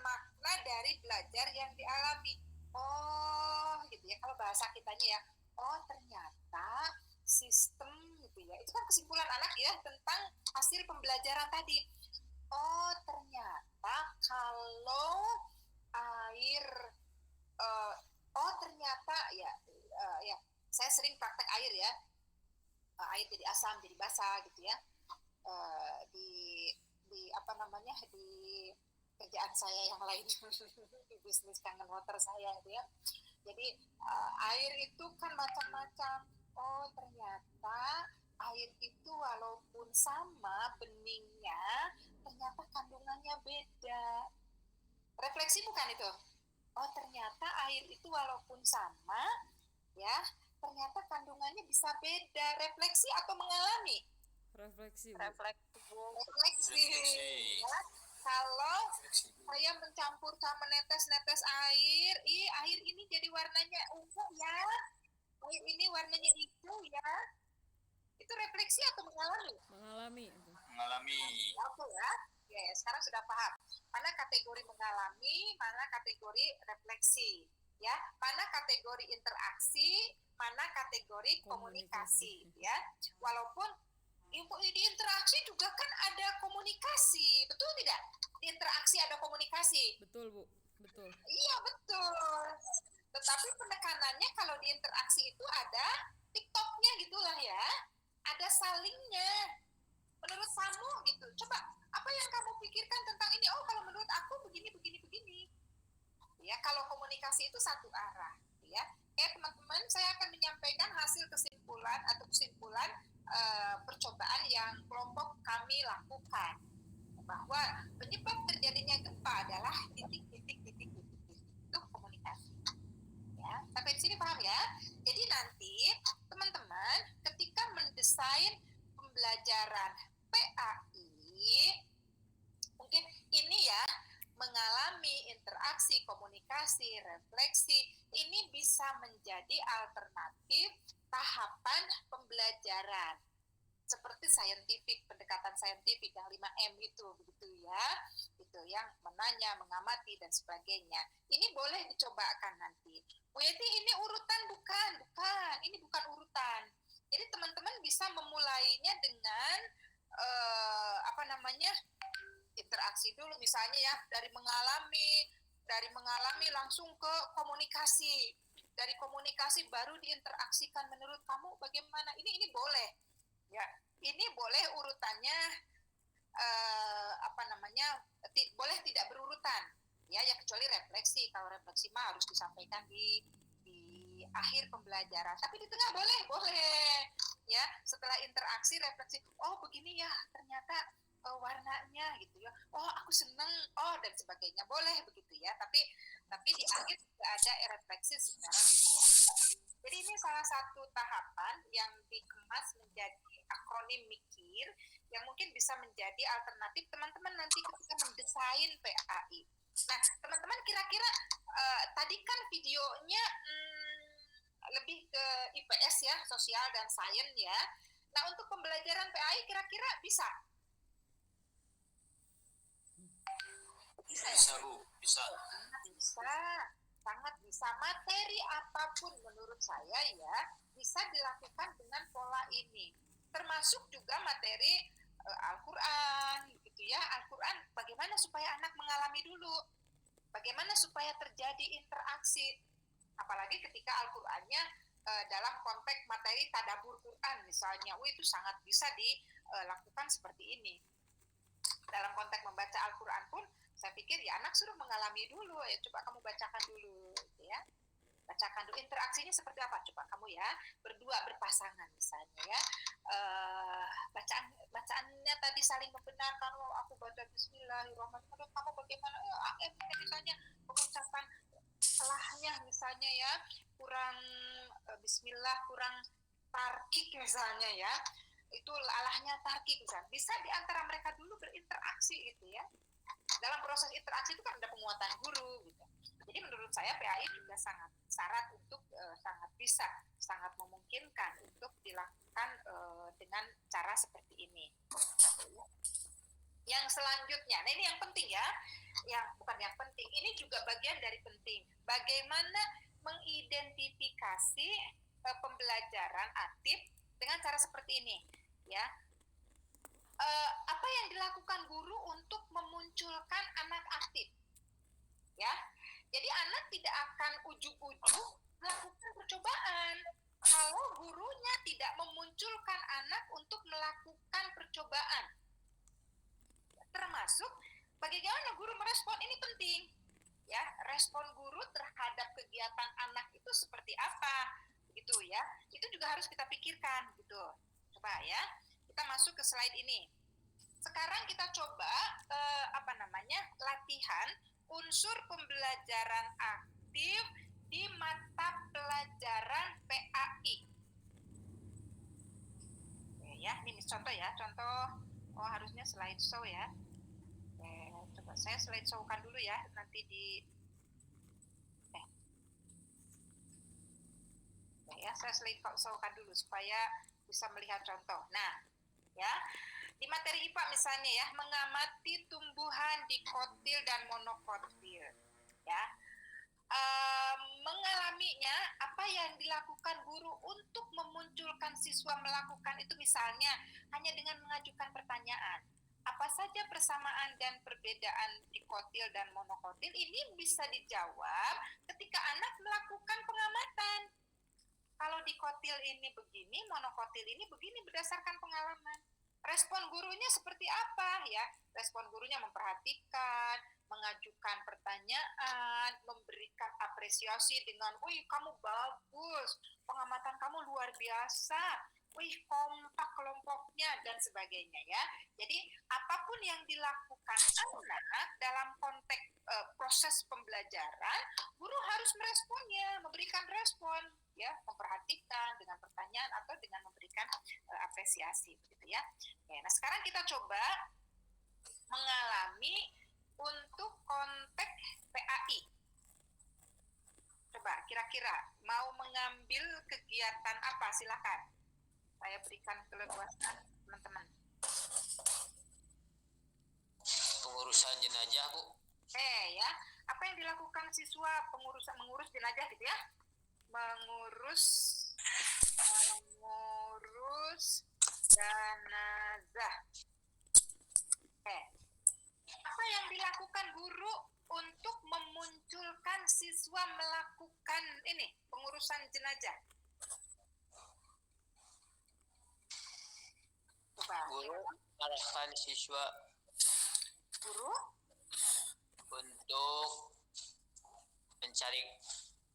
makna dari belajar yang dialami. Oh gitu ya, kalau bahasa kitanya ya, oh ternyata sistem gitu ya, itu kan kesimpulan anak ya tentang hasil pembelajaran tadi. Oh ternyata kalau air oh ternyata ya, ya saya sering praktek air ya, air jadi asam jadi basah gitu ya, di apa namanya, di kerjaan saya yang lain di bisnis kangen water saya gitu ya. Jadi air itu kan macam-macam. Oh ternyata air itu walaupun sama beningnya, ternyata kandungannya beda. Refleksi bukan itu? Oh ternyata air itu walaupun sama, ya ternyata kandungannya bisa beda. Refleksi atau mengalami? Refleksi, Bu. Refleksi. Ya. Kalau saya mencampur sama netes-netes air, air ini jadi warnanya ungu ya, air ini warnanya hijau ya, itu refleksi atau mengalami? Mengalami. Oke ya. Ya, sekarang sudah paham mana kategori mengalami, mana kategori refleksi, ya, mana kategori interaksi, mana kategori komunikasi, ya. Walaupun di interaksi juga kan ada komunikasi, betul tidak? Di interaksi ada komunikasi. Betul, Bu. Betul. Iya, betul. Tetapi penekanannya kalau di interaksi itu ada TikToknya gitulah ya. Ada salingnya. Menurut kamu gitu. Coba, apa yang kamu pikirkan tentang ini? Oh, kalau menurut aku begini. Ya, kalau komunikasi itu satu arah, ya. Teman-teman, saya akan menyampaikan hasil kesimpulan percobaan yang kelompok kami lakukan, bahwa penyebab terjadinya gempa adalah titik. Itu komunikasi. Ya, sampai di sini paham ya? Jadi nanti teman-teman ketika mendesain pembelajaran PAI, mungkin ini ya, mengalami interaksi, komunikasi, refleksi, ini bisa menjadi alternatif tahapan pembelajaran. Seperti saintifik, pendekatan saintifik yang 5M itu, begitu ya. Itu yang menanya, mengamati, dan sebagainya. Ini boleh dicobakan nanti. Bu Yeti, ini urutan bukan. Ini bukan urutan. Jadi teman-teman bisa memulainya dengan interaksi dulu, misalnya ya, dari mengalami langsung ke komunikasi, dari komunikasi baru diinteraksikan. Menurut kamu bagaimana? Ini boleh ya, ini boleh urutannya boleh tidak berurutan ya, kecuali refleksi. Kalau refleksi mah harus disampaikan di akhir pembelajaran, tapi di tengah boleh ya, setelah interaksi refleksi. Oh begini ya, ternyata warnanya gitu ya, oh aku seneng, oh dan sebagainya, boleh begitu ya, tapi di akhir juga ada refleksi secara visual. Jadi ini salah satu tahapan yang dikemas menjadi akronim mikir yang mungkin bisa menjadi alternatif teman-teman nanti ketika mendesain PAI. Nah teman-teman, kira-kira tadi kan videonya lebih ke IPS ya, sosial dan sains ya. Nah untuk pembelajaran PAI kira-kira bisa? Bisa, Bu. Bisa. Sangat bisa. Materi apapun menurut saya ya bisa dilakukan dengan pola ini. Termasuk juga materi Al-Quran gitu ya. Al-Quran bagaimana supaya anak mengalami dulu. Bagaimana supaya terjadi interaksi. Apalagi ketika Al-Qurannya dalam konteks materi tadabbur Quran misalnya. Itu sangat bisa dilakukan seperti ini. Dalam konteks membaca Al-Quran pun saya pikir ya anak suruh mengalami dulu, ya coba kamu bacakan dulu gitu ya. Bacakan dulu, interaksinya seperti apa, coba kamu ya, berdua berpasangan misalnya ya. Bacaannya tadi saling membenarkan, oh aku baca bismillahirrahmanirrahim, kamu bagaimana, misalnya pengucapan selahnya misalnya ya kurang bismillah, kurang tarkik misalnya ya. itu alahnya tarkik misalnya. Bisa di antara mereka dulu berinteraksi gitu ya. Dalam proses interaksi itu kan ada penguatan guru gitu. Jadi menurut saya PAI juga sangat syarat untuk sangat memungkinkan untuk dilakukan dengan cara seperti ini. Yang selanjutnya, nah ini yang penting ya, bukan yang penting, ini juga bagian dari penting. Bagaimana mengidentifikasi pembelajaran aktif dengan cara seperti ini, ya. Apa yang dilakukan guru untuk memunculkan anak aktif, ya. Jadi anak tidak akan ujug-ujug melakukan percobaan kalau gurunya tidak memunculkan anak untuk melakukan percobaan. Termasuk bagaimana guru merespon, ini penting, ya. Respon guru terhadap kegiatan anak itu seperti apa, gitu ya. Itu juga harus kita pikirkan, gitu. Coba ya. Kita masuk ke slide ini. Sekarang kita coba latihan unsur pembelajaran aktif di mata pelajaran PAI. Oke, ya, ini contoh ya, harusnya slideshow ya. Oke, coba saya slideshow-kan dulu ya, nanti saya slideshow-kan dulu supaya bisa melihat contoh. Nah, ya, di materi IPA misalnya ya, mengamati tumbuhan dikotil dan monokotil, ya. Mengalaminya, apa yang dilakukan guru untuk memunculkan siswa melakukan itu misalnya hanya dengan mengajukan pertanyaan. Apa saja persamaan dan perbedaan dikotil dan monokotil ini bisa dijawab ketika anak melakukan pengamatan. Kalau dikotil ini begini, monokotil ini begini berdasarkan pengalaman. Respon gurunya seperti apa ya? Respon gurunya memperhatikan, mengajukan pertanyaan, memberikan apresiasi dengan, "Wih, kamu bagus, pengamatan kamu luar biasa, wih, kompak kelompoknya," dan sebagainya ya. Jadi apapun yang dilakukan anak dalam konteks proses pembelajaran, guru harus meresponnya, memberikan respon, ya, memperhatikan dengan pertanyaan atau dengan memberikan apresiasi, gitu ya. Oke, nah sekarang kita coba mengalami untuk konteks PAI. Coba kira-kira mau mengambil kegiatan apa? Silakan. Saya berikan keleluasaan teman-teman. Pengurusan jenazah, Bu. Ya, apa yang dilakukan siswa mengurus jenazah gitu ya? Mengurus jenazah. Apa yang dilakukan guru untuk memunculkan siswa melakukan ini, pengurusan jenazah? Coba. Guru arahkan siswa untuk mencari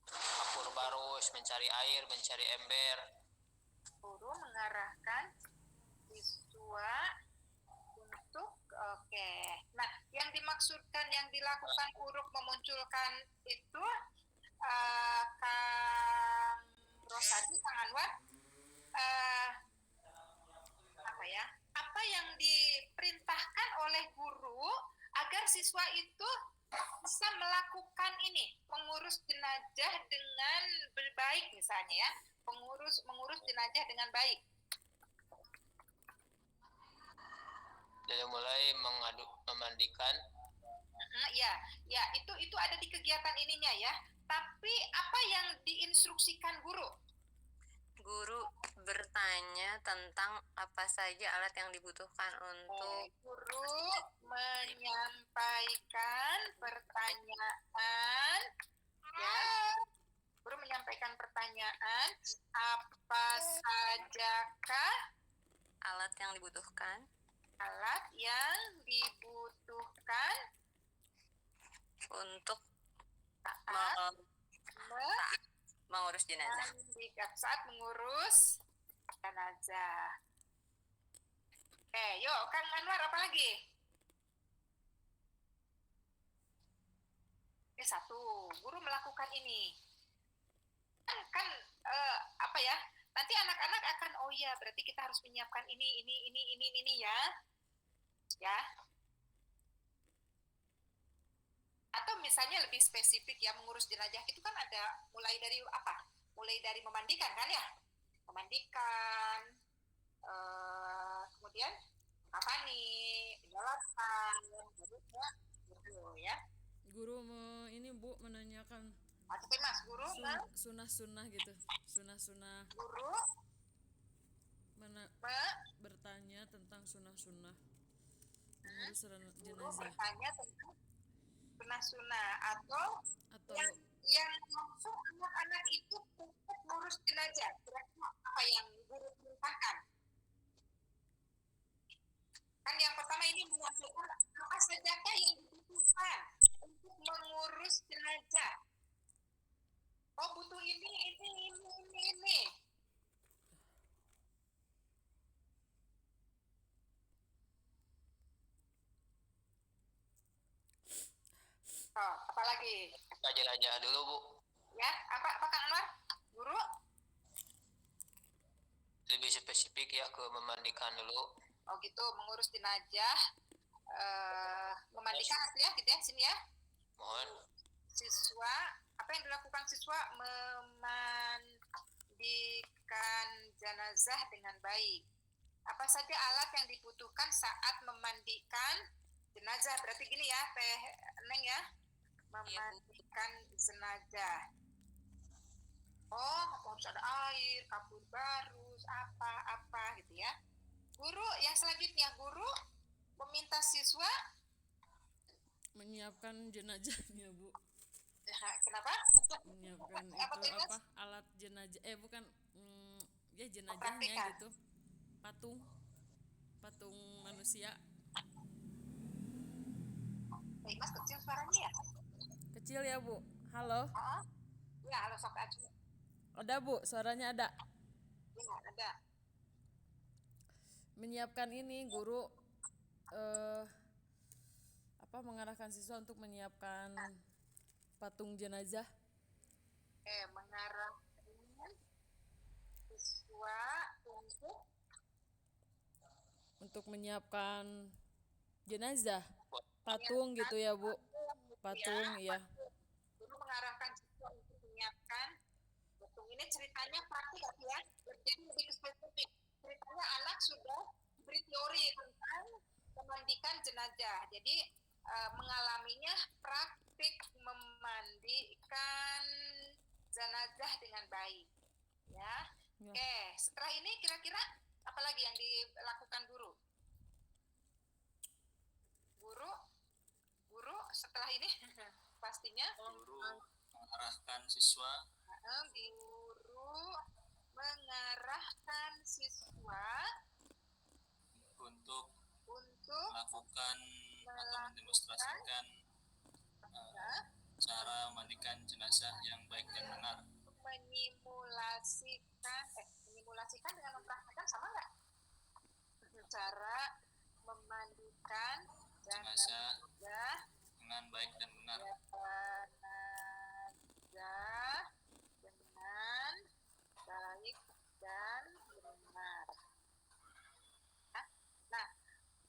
kapur barus, mencari air, mencari ember. Guru mengarahkan siswa untuk, nah yang dimaksudkan, yang dilakukan guru memunculkan itu Kang Rosadi, Kang Anwar, apa yang diperintahkan oleh guru agar siswa itu bisa melakukan ini, mengurus jenazah dengan baik misalnya ya, mengurus jenazah dengan baik. Dari mulai memandikan. Ya, itu ada di kegiatan ininya ya. Tapi apa yang diinstruksikan guru? Guru bertanya tentang apa saja alat yang dibutuhkan untuk Guru menyampaikan pertanyaan, ya. Guru menyampaikan pertanyaan, apa sajakah alat yang dibutuhkan untuk mengurus jenazah. Saat mengurus jenazah. Yuk, Kang Anwar, apa lagi? Ini satu, guru melakukan ini. Kan nanti anak-anak akan, oh ya, berarti kita harus menyiapkan ini ya. Ya. Atau misalnya lebih spesifik ya, mengurus jenazah itu kan ada mulai dari apa? Mulai dari memandikan kan ya? Memandikan, kemudian kafani, penjelasan, gitu ya. Guru ini Bu menanyakan Oke Mas, guru sunah-sunah gitu. Sunah-sunah guru bertanya tentang sunah-sunah mengurus guru jenazah bertanya tentang sunah-sunah atau atau yang langsung anak-anak itu untuk ngurus jenazah. Kira-kira apa yang guru perintahkan? Kan yang pertama ini menyampaikan apa sajakah yang dibutuhkan untuk mengurus jenazah. Oh, butuh ini. Oh, apa lagi? Jelajah dulu Bu, Ya, apa Kang Anwar? Guru? lebih spesifik ya ke memandikan dulu. Oh gitu, mengurus jenazah, memandikan ya, gitu ya, sini ya. Mohon. Siswa, apa yang dilakukan siswa? Memandikan jenazah dengan baik. Apa saja alat yang dibutuhkan saat memandikan jenazah? Berarti gini ya, Teh Neng ya, memandikan jenazah. Oh, harus ada air, kapur barus, apa gitu ya. Guru yang selanjutnya, guru meminta siswa menyiapkan jenazahnya Bu. Kenapa? Menyiapkan Apa itu tuh, apa alat jenazah bukan ya jenazahnya Praktikan. gitu, patung manusia. Mas kecil suaranya ya? Kecil ya Bu. Halo, Ya, halo sok aja. ada Bu, suaranya ada. Ya, ada. Menyiapkan ini guru mengarahkan siswa untuk menyiapkan patung jenazah. Mengarahkan siswa untuk menyiapkan jenazah, patung gitu ya Bu, patung ya. Guru mengarahkan siswa untuk menyiapkan patung. Ini ceritanya praktik ya, jadi lebih spesifik. Ceritanya anak sudah beri teori tentang memandikan jenazah. Jadi mengalaminya praktik memandikan jenazah dengan baik. Ya. Oke, setelah ini kira-kira apa lagi yang dilakukan guru? Guru setelah ini pastinya Guru mengarahkan siswa. Guru mengarahkan siswa untuk melakukan atau mendemonstrasikan cara memandikan jenazah yang baik dan benar. Menyimulasikan dengan mempraktikkan sama nggak? Cara memandikan Jenazah dengan baik dan benar. Jenazah dengan baik dan benar. Nah,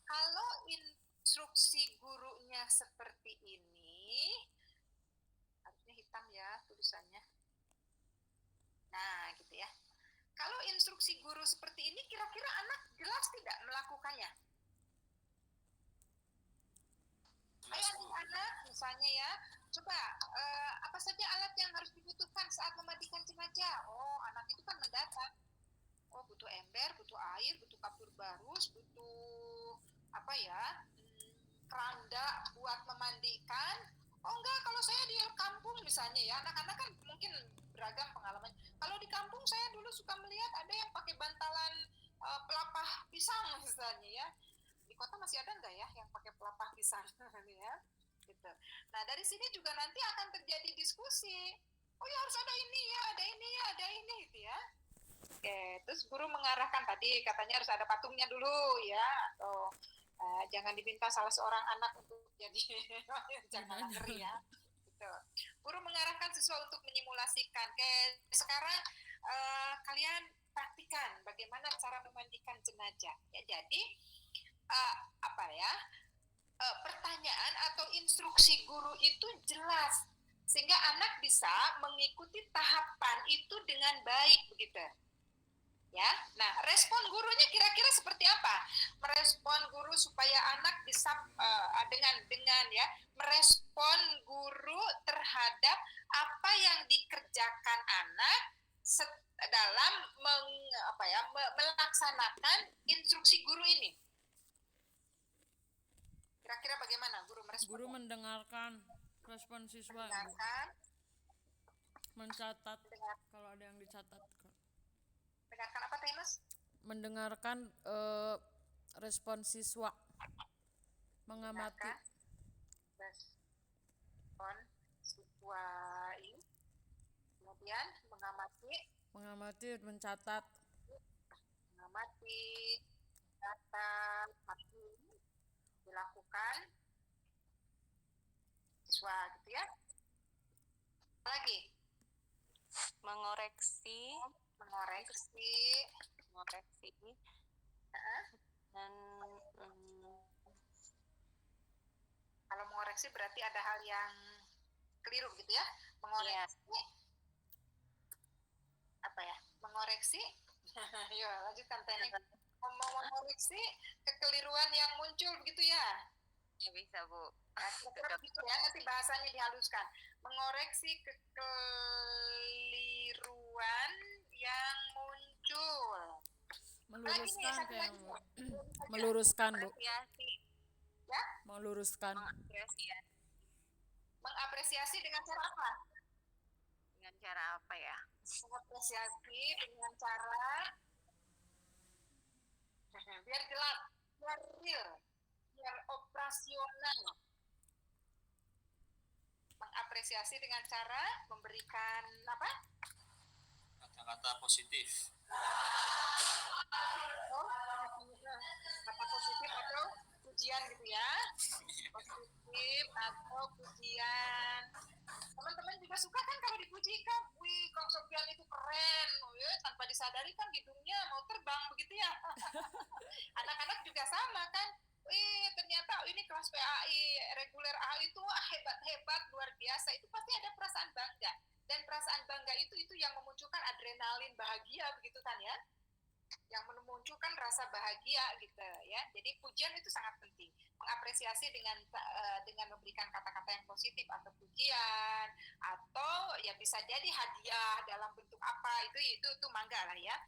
kalau instruksi gurunya seperti ini, harusnya hitam ya tulisannya. Nah, gitu ya. Kalau instruksi guru seperti ini, kira-kira anak jelas tidak melakukannya? Ayo anak-anak, misalnya ya, coba apa saja alat yang harus dibutuhkan saat memandikan jenazah? Oh, anak itu kan mendata. Oh, butuh ember, butuh air, butuh kapur barus, butuh apa ya? Keranda buat memandikan. Oh enggak, kalau saya di kampung misalnya ya, anak-anak kan mungkin beragam pengalaman. Kalau di kampung saya dulu suka melihat ada yang pakai bantalan pelapah pisang misalnya ya. Di kota masih ada enggak ya yang pakai pelapah pisang ya? Gitu. Nah, dari sini juga nanti akan terjadi diskusi. Oh ya harus ada ini ya, ada ini ya, ada ini gitu ya. Oke, terus guru mengarahkan tadi katanya harus ada patungnya dulu ya, atau jangan diminta salah seorang anak untuk jadi jangan ngeri ya. Gitu. Guru mengarahkan siswa untuk menyimulasikan. Kayak sekarang kalian praktikan bagaimana cara memandikan jenazah. Ya, jadi pertanyaan atau instruksi guru itu jelas sehingga anak bisa mengikuti tahapan itu dengan baik begitu. Ya, nah respon gurunya kira-kira seperti apa? Merespon guru supaya anak bisa dengan ya merespon guru terhadap apa yang dikerjakan anak dalam melaksanakan instruksi guru ini. Kira-kira bagaimana guru merespon? Guru mendengarkan respon siswa, Mendengarkan, mencatat kalau ada yang dicatat. mendengarkan apa Tenus? Mendengarkan respon siswa, mengamati. Respon siswa ini, kemudian mengamati, mencatat, data dilakukan siswa gitu ya. Apa lagi? mengoreksi dan kalau mengoreksi berarti ada hal yang keliru gitu ya. Mengoreksi apa ya? Mengoreksi ya lanjutkan teknik mengoreksi kekeliruan yang muncul begitu ya. ya bisa Bu. Nah, kira-kira begitu ya, nanti bahasanya dihaluskan. Mengoreksi kekeliruan yang muncul. meluruskan Lagi nih, kayak satu lagi. meluruskan Bu, Apresiasi, Ya, meluruskan. mengapresiasi dengan cara apa? Dengan cara apa ya? Mengapresiasi dengan cara biar jelas, biar real, biar operasional. Mengapresiasi dengan cara memberikan apa? Kata-kata positif. Kata positif atau pujian gitu ya. Positif atau pujian. Teman-teman juga suka kan kalau dipuji kan, wih Kang Sofian itu keren, tanpa disadari kan hidungnya mau terbang begitu ya. Anak-anak juga sama kan, wih ternyata ini kelas PAI, reguler AI itu hebat-hebat, luar biasa, itu pasti ada perasaan bangga. Dan perasaan bangga itu yang memunculkan adrenalin bahagia begitu kan ya, yang memunculkan rasa bahagia gitu ya. Jadi pujian itu sangat penting. Mengapresiasi dengan memberikan kata-kata yang positif atau pujian atau ya bisa jadi hadiah dalam bentuk apa itu mangga lah ya.